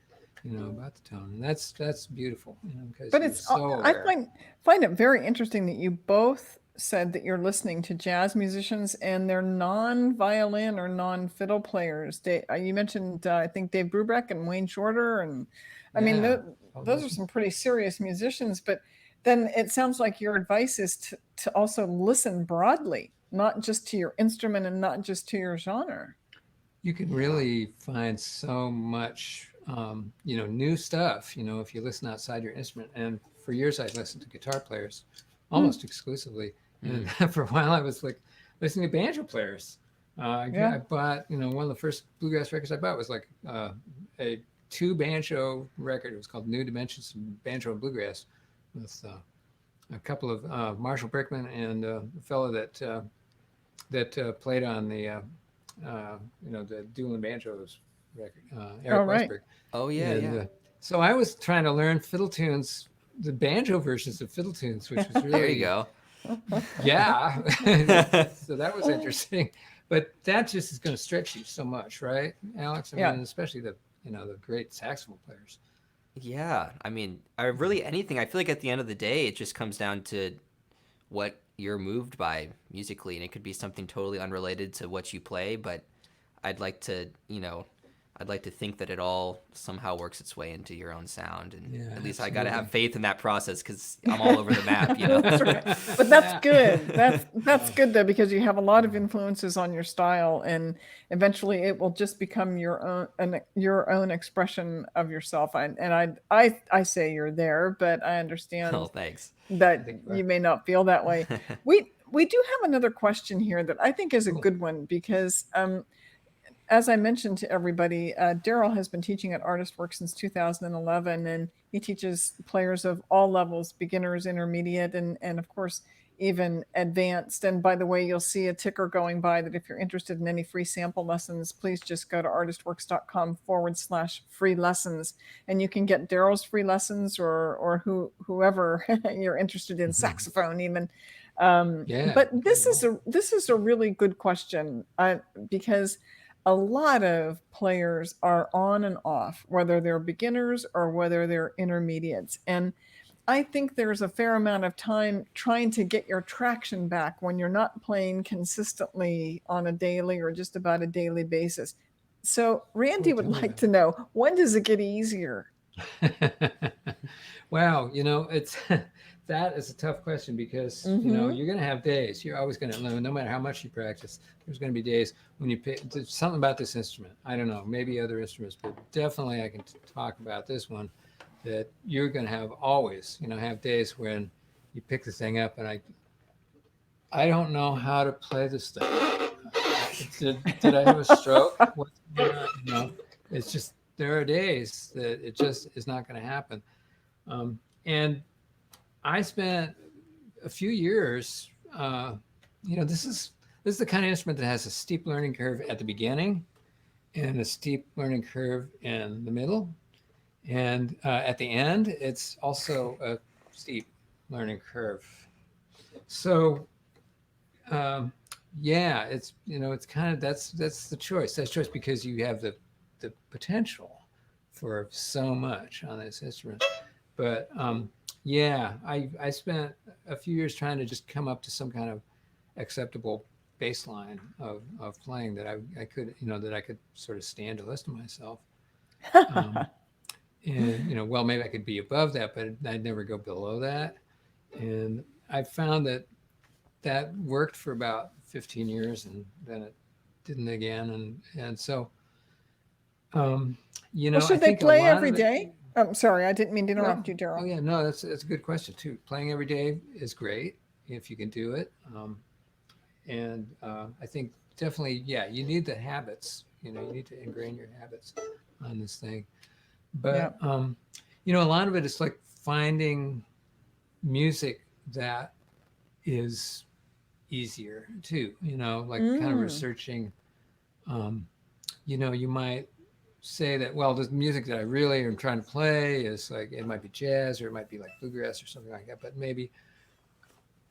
about the tone. And that's beautiful, because But you're it's so I aware. find it very interesting that you both said that you're listening to jazz musicians and they're non-violin or non-fiddle players. You mentioned I think Dave Brubeck and Wayne Shorter, and I mean Yeah. those are some pretty serious musicians. But then it sounds like your advice is to also listen broadly, not just to your instrument and not just to your genre. You can really find so much, new stuff, if you listen outside your instrument. And for years, I listened to guitar players almost exclusively. And for a while, I was like listening to banjo players. Yeah. I bought, one of the first bluegrass records I bought was like a two banjo record. It was called New Dimensions of Banjo and Bluegrass with a couple of Marshall Brickman and a fellow that played on the the dueling banjos record, Eric All right. Weisberg. Oh yeah, And yeah. So I was trying to learn fiddle tunes, the banjo versions of fiddle tunes, which was really There you go. yeah. So that was interesting, but that just is going to stretch you so much, right, Alex? I mean, especially the great saxophone players. Yeah, I mean, really anything. I feel like at the end of the day, it just comes down to what you're moved by musically, and it could be something totally unrelated to what you play, but I'd like to, I'd like to think that it all somehow works its way into your own sound, and Yeah, at least absolutely. I got to have faith in that process because I'm all over the map, That's right. But that's good. That's good though, because you have a lot of influences on your style, and eventually it will just become your own expression of yourself. I say you're there, but I Oh, understand thanks. that think you may not feel that way. We do have another question here that I think is a Cool. good one because as I mentioned to everybody, Darol has been teaching at ArtistWorks since 2011, and he teaches players of all levels, beginners, intermediate, and of course, even advanced. And by the way, you'll see a ticker going by that if you're interested in any free sample lessons, please just go to artistworks.com/free lessons. And you can get Darol's free lessons or whoever you're interested in, saxophone even. Yeah. But this is a really good question because a lot of players are on and off, whether they're beginners or whether they're intermediates. And I think there's a fair amount of time trying to get your traction back when you're not playing consistently on a daily or just about a daily basis. So Randy would like to know, when does it get easier? Wow, it's that is a tough question because you're going to have days. You're always going to, no matter how much you practice, there's going to be days when you pick something about this instrument. I don't know, maybe other instruments, but definitely I can talk about this one, that you're going to have always, have days when you pick the thing up and I don't know how to play this thing. Did I have a stroke? What's going on? It's just, there are days that it just is not going to happen. And I spent a few years, this is the kind of instrument that has a steep learning curve at the beginning and a steep learning curve in the middle. And at the end, it's also a steep learning curve. So, it's, it's kind of, that's the choice. That's choice because you have the potential for so much on this instrument. But I spent a few years trying to just come up to some kind of acceptable baseline of playing that I could, that I could sort of stand to listen to myself. And, well, maybe I could be above that, but I'd never go below that. And I found that worked for about 15 years and then it didn't again. And so, well, should they play every day? I'm sorry, I didn't mean to interrupt you, Darol. Oh yeah, no, that's a good question too. Playing every day is great if you can do it. And I think definitely, you need the habits, you need to ingrain your habits on this thing. But, a lot of it is like finding music that is easier too, like kind of researching, you might say that, well, the music that I really am trying to play is like, it might be jazz or it might be like bluegrass or something like that, but maybe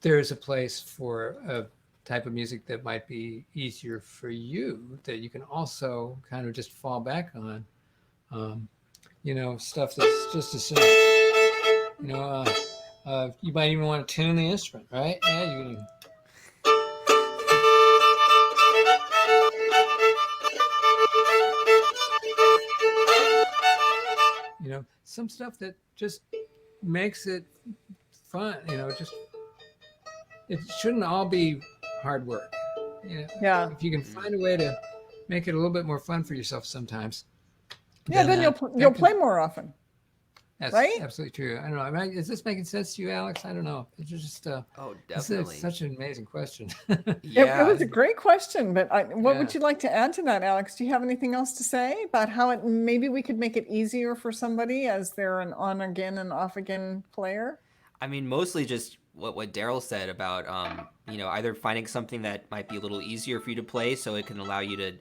there's a place for a type of music that might be easier for you that you can also kind of just fall back on. Stuff that's just as simple. You might even want to tune the instrument, right? Yeah, some stuff that just makes it fun. It shouldn't all be hard work. Yeah. If you can find a way to make it a little bit more fun for yourself sometimes. Yeah, then you'll play more often. That's right? absolutely true. I don't know. Is this making sense to you, Alex? I don't know. It's just definitely. It's such an amazing question. It was a great question, but what would you like to add to that, Alex? Do you have anything else to say about how maybe we could make it easier for somebody as they're an on again and off again player? I mean, mostly just what Darol said about either finding something that might be a little easier for you to play, so it can allow you to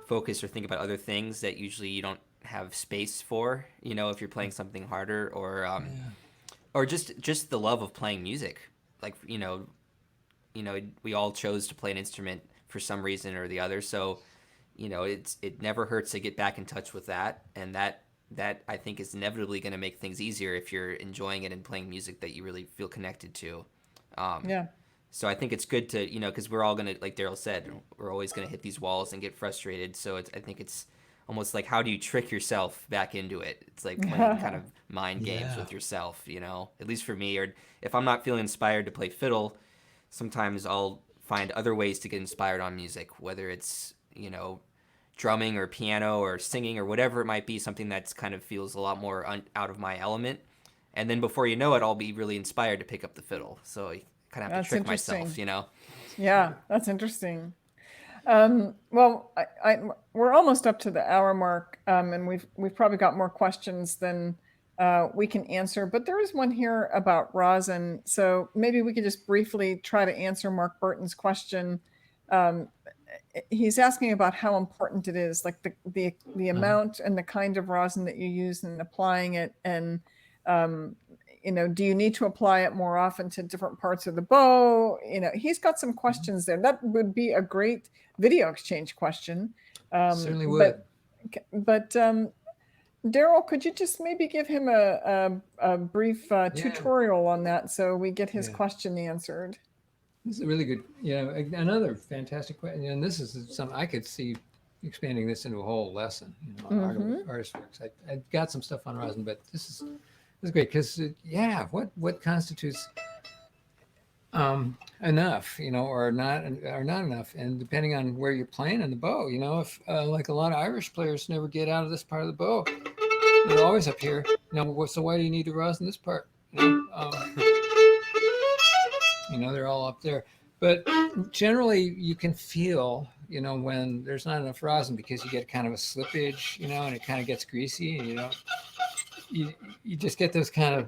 focus or think about other things that usually you don't have space for, if you're playing something harder, or just the love of playing music. Like, we all chose to play an instrument for some reason or the other. So, it never hurts to get back in touch with that. And that I think is inevitably going to make things easier if you're enjoying it and playing music that you really feel connected to. So I think it's good to, because we're all going to, like Darol said, we're always going to hit these walls and get frustrated. So I think it's almost like, how do you trick yourself back into it? It's like playing kind of mind games with yourself, at least for me. Or if I'm not feeling inspired to play fiddle, sometimes I'll find other ways to get inspired on music, whether it's, drumming or piano or singing or whatever it might be, something that's kind of feels a lot more out of my element. And then before you know it, I'll be really inspired to pick up the fiddle. So I kind of have to trick myself, Yeah, that's interesting. Well, we're almost up to the hour mark, and we've probably got more questions than we can answer. But there is one here about rosin, so maybe we could just briefly try to answer Mark Burton's question. He's asking about how important it is, like the amount and the kind of rosin that you use in applying it, and do you need to apply it more often to different parts of the bow? He's got some questions there. That would be a great video exchange question. Certainly would. But Darol, could you just maybe give him a brief tutorial on that so we get his question answered? This is a really good, another fantastic question. And this is something I could see expanding this into a whole lesson, ArtistWorks. I've got some stuff on rosin, but this is great because, what constitutes enough, or not enough, and depending on where you're playing on the bow, if like a lot of Irish players never get out of this part of the bow, they're always up here. So why do you need to rosin this part? They're all up there. But generally, you can feel, when there's not enough rosin because you get kind of a slippage, and it kind of gets greasy, and you just get those kind of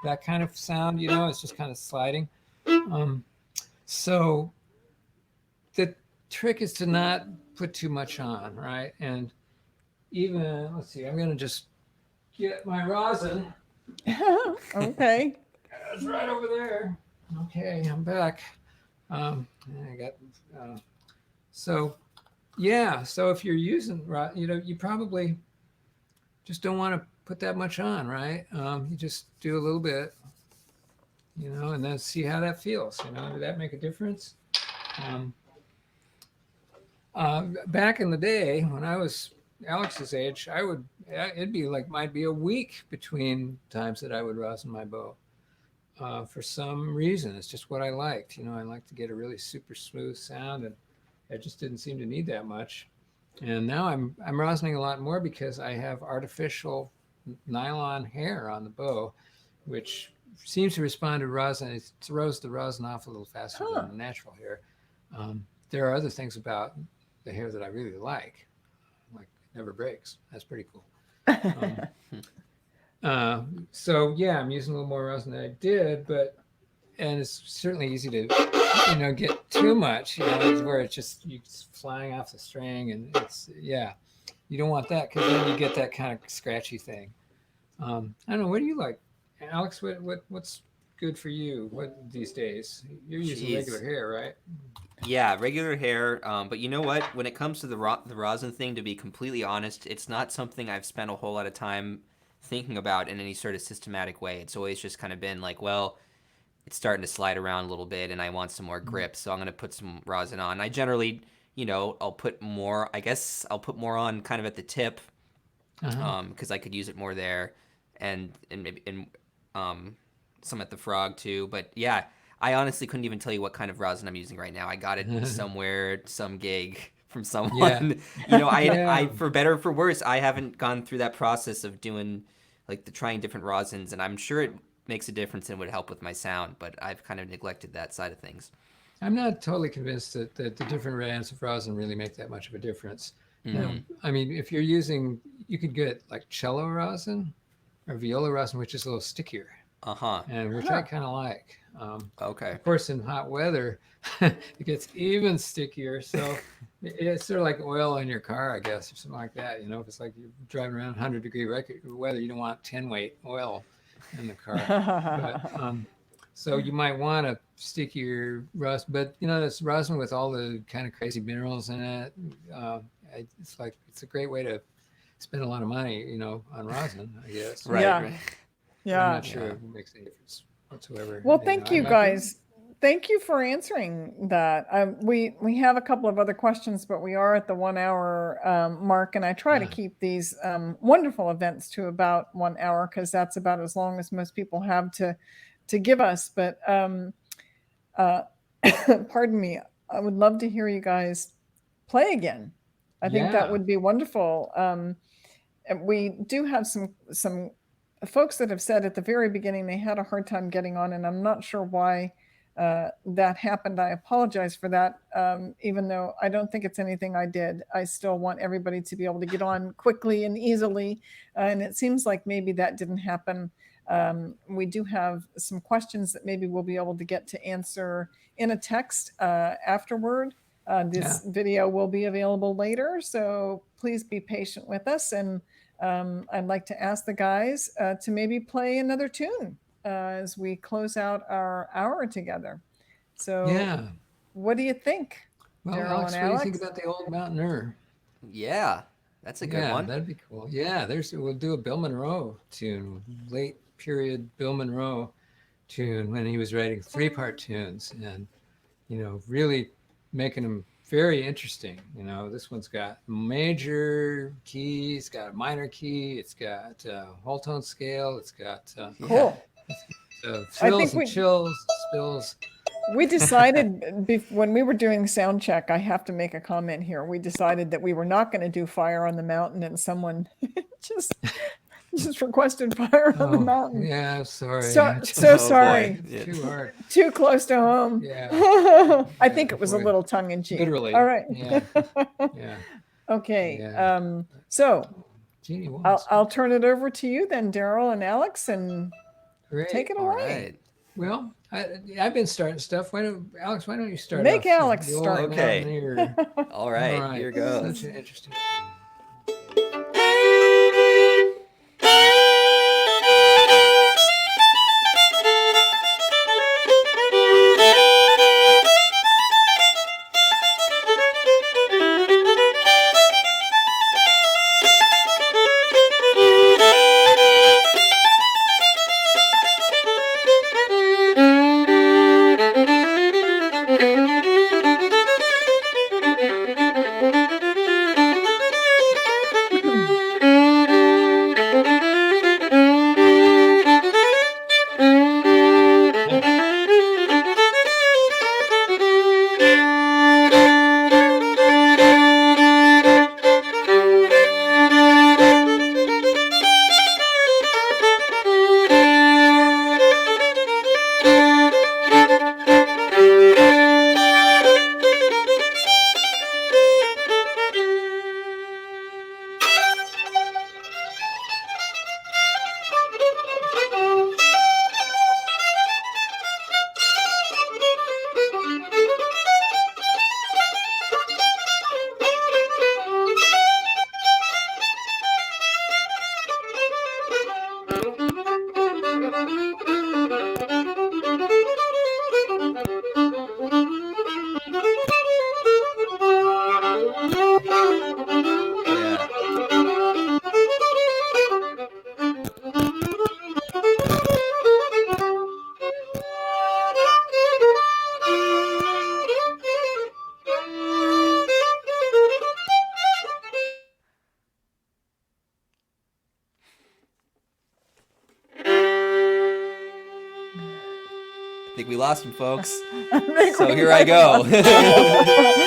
that kind of sound, it's just kind of sliding. So the trick is to not put too much on, right? And even, let's see, I'm going to just get my rosin. Okay. It's right over there. Okay, I'm back. So if you're using, you probably just don't want to put that much on, right? You just do a little bit, and then see how that feels. Did that make a difference? Back in the day when I was Alex's age, might be a week between times that I would rosin my bow. For some reason, it's just what I liked. I like to get a really super smooth sound, and I just didn't seem to need that much. And now I'm rosining a lot more because I have artificial nylon hair on the bow, which seems to respond to rosin. It throws the rosin off a little faster than the natural hair. There are other things about the hair that I really like it never breaks. That's pretty cool. I'm using a little more rosin than I did, and it's certainly easy to, get too much, where it's just flying off the string, and you don't want that because then you get that kind of scratchy thing. I don't know. What do you like, Alex? What's good for you? What these days? You're using Jeez. regular hair, right? Yeah, regular hair. But you know what? When it comes to the rosin thing, to be completely honest, it's not something I've spent a whole lot of time thinking about in any sort of systematic way. It's always just kind of been like, well, it's starting to slide around a little bit, and I want some more grip, so I'm gonna put some rosin on. I generally, I'll put more. I guess I'll put more on kind of at the tip, because I could use it more there, and maybe some at the frog too. But yeah, I honestly couldn't even tell you what kind of rosin I'm using right now. I got it somewhere, some gig from someone. Yeah. I for better or for worse, I haven't gone through that process of doing like the trying different rosins, and I'm sure it makes a difference and would help with my sound, but I've kind of neglected that side of things. I'm not totally convinced that the different brands of rosin really make that much of a difference. Now, I mean, if you're using, you could get like cello rosin or viola rosin, which is a little stickier, and which I kind of like. Okay. Of course, in hot weather, it gets even stickier. So it's sort of like oil in your car, I guess, or something like that. You know, if it's like you're driving around 100-degree weather, you don't want 10-weight oil in the car. But, so you might want to stick your rosin, but this rosin with all the kind of crazy minerals in it. It's a great way to spend a lot of money, on rosin, I guess. Right. Yeah. Right. Yeah. I'm not sure it makes any difference whatsoever. Well, thank you guys. Thank you for answering that. We have a couple of other questions, but we are at the 1 hour mark, and I try to keep these wonderful events to about 1 hour because that's about as long as most people have to give us. But pardon me, I would love to hear you guys play again. I think that would be wonderful. And we do have some folks that have said at the very beginning they had a hard time getting on, and I'm not sure why that happened. I apologize for that. Even though I don't think it's anything I did, I still want everybody to be able to get on quickly and easily. And it seems like maybe that didn't happen. We do have some questions that maybe we'll be able to get to answer in a text afterward. This video will be available later, so please be patient with us. And I'd like to ask the guys to maybe play another tune as we close out our hour together. So what do you think, Well, Darol Alex, and what do you Alex? think about the Old Mountaineer? Yeah, that's a good one. That'd be cool. Yeah, we'll do a Bill Monroe tune, late period Bill Monroe tune when he was writing 3-part tunes and, really making them very interesting. This one's got major key, it's got a minor key, it's got a whole tone scale, it's got Cool. fills and chills, spills. We decided when we were doing sound check, I have to make a comment here. We decided that we were not going to do Fire on the Mountain, and someone just requested Fire on the Mountain. Yeah, sorry. So sorry. Too hard. Too close to home. Yeah. I think it was a little tongue in cheek. Literally. All right. Yeah. Okay. Yeah. So Jeannie wants. I'll turn it over to you then, Darol and Alex, and Great. take it away. All right. Well, I've been starting stuff. Alex, why don't you start? Make off Alex the Old start. Okay. Mountaineer? All right. Here goes. Such an interesting. think we lost him, folks. I think So we here I might have go. lost-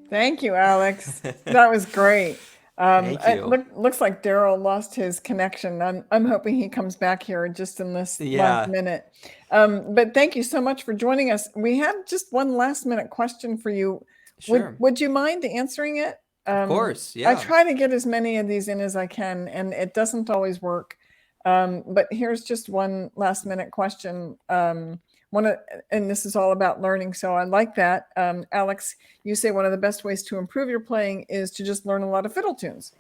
Thank you, Alex. That was great. Thank It you. looks like Darol lost his connection. I'm hoping he comes back here just in this last Yeah. minute. But thank you so much for joining us. We have just one last minute question for you. Sure. Would you mind answering it? Of course. I Yeah. try to get as many of these in as I can, and it doesn't always work. But here's just one last minute question. And this is all about learning, so I like that. Alex, you say one of the best ways to improve your playing is to just learn a lot of fiddle tunes.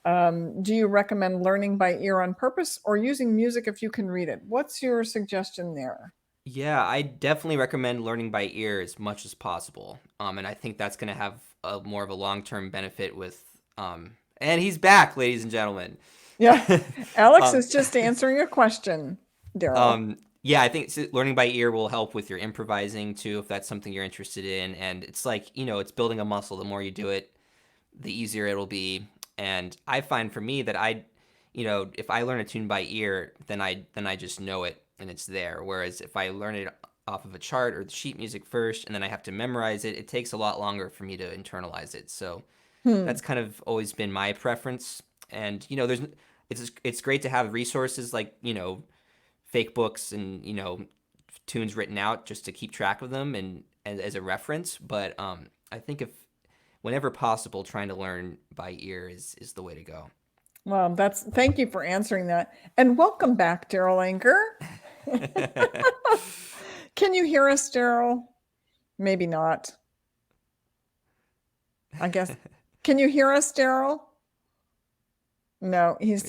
Do you recommend learning by ear on purpose or using music if you can read it? What's your suggestion there? Yeah, I definitely recommend learning by ear as much as possible. And I think that's going to have more of a long-term benefit with. And he's back, ladies and gentlemen. Yeah, Alex is just answering a question, Darol. Yeah, I think learning by ear will help with your improvising too, if that's something you're interested in. And it's like, it's building a muscle. The more you do it, the easier it'll be. And I find for me that if I learn a tune by ear, then I just know it and it's there. Whereas if I learn it off of a chart or the sheet music first, and then I have to memorize it, it takes a lot longer for me to internalize it. So that's kind of always been my preference. And it's great to have resources like fake books and tunes written out just to keep track of them and as a reference. But I think if whenever possible, trying to learn by ear is the way to go. Well, thank you for answering that. And welcome back, Darol Anger. Can you hear us, Darol? Maybe not. I guess. Can you hear us, Darol? No, he's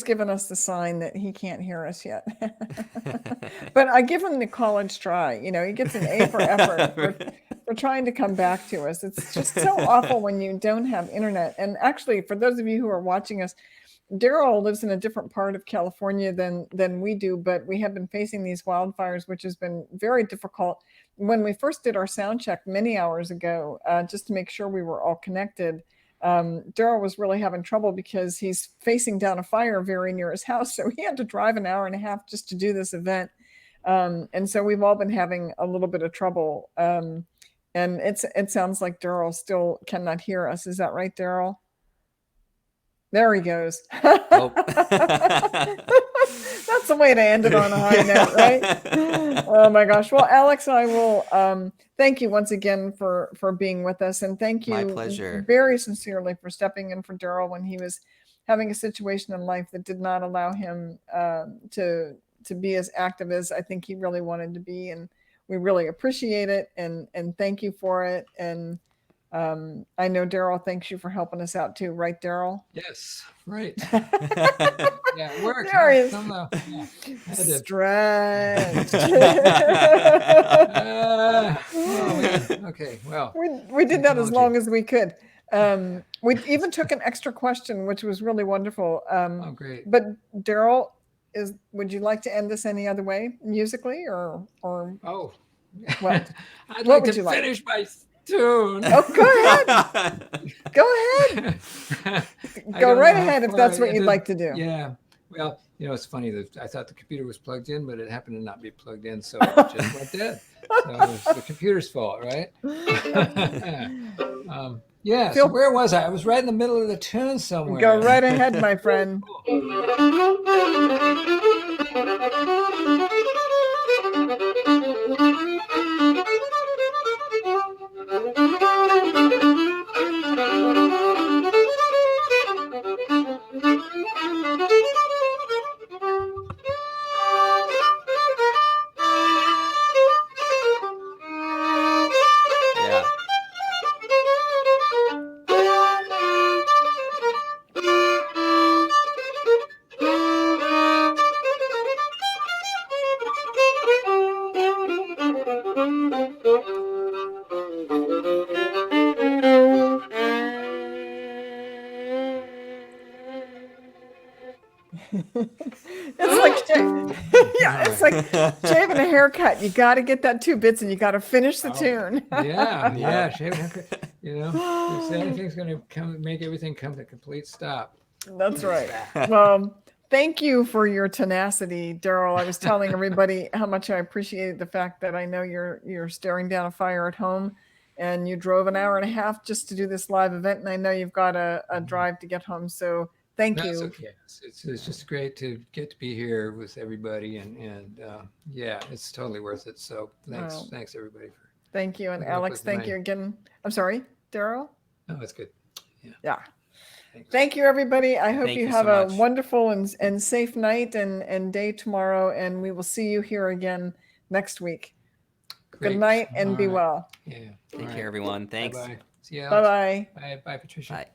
given us the sign that he can't hear us yet. But I give him the college try. He gets an A for effort for trying to come back to us. It's just so awful when you don't have internet. And actually, for those of you who are watching us, Darol lives in a different part of California than we do, but we have been facing these wildfires, which has been very difficult. When we first did our sound check many hours ago, just to make sure we were all connected, Darol was really having trouble because he's facing down a fire very near his house. So he had to drive an hour and a half just to do this event. And so we've all been having a little bit of trouble. And it sounds like Darol still cannot hear us. Is that right, Darol? There he goes. Oh. That's the way to end it on a high note, right? Oh my gosh. Well, Alex, I will thank you once again for being with us, and thank you My pleasure. very sincerely for stepping in for Darol when he was having a situation in life that did not allow him to be as active as I think he really wanted to be, and we really appreciate it and thank you for it. And I know Darol thanks you for helping us out too, right, Darol? Yes, right. Yeah, it worked. There he is. Somehow. Yeah, I did. Stretched. Oh, man. Okay, well. We did that as long as we could. We even took an extra question, which was really wonderful. Oh, great. But Darol, would you like to end this any other way, musically, or Oh, what? I'd What like would to you like? finish my tune. Oh, go ahead. Go ahead. I Go don't right know how ahead if far that's what I you'd did. like to do. Yeah. Well, it's funny that I thought the computer was plugged in, but it happened to not be plugged in, so it just went dead. So it's the computer's fault, right? Yeah. So where was I? I was right in the middle of the tune somewhere. Go right ahead, my friend. Yeah. It's like yeah, it's like shaving a haircut. You got to get that 2 bits, and you got to finish the tune. Yeah. If anything's going to make everything come to a complete stop. That's right. Well, thank you for your tenacity, Darol. I was telling everybody how much I appreciated the fact that I know you're staring down a fire at home, and you drove an hour and a half just to do this live event, and I know you've got a drive to get home. So thank That's you. okay. It's just great to get to be here with everybody, and yeah, it's totally worth it. So thanks everybody for. Thank you, and putting up Alex, with thank you again. I'm sorry, Darol. No, it's good. Yeah. Thanks. Thank you, everybody. I hope Thank you you have so a much. wonderful and safe night and day tomorrow, and we will see you here again next week. Great. Good night and All be right. well. Yeah. Take care, everyone. Thanks. Bye-bye. See you. Bye-bye. Bye, Patricia. Bye.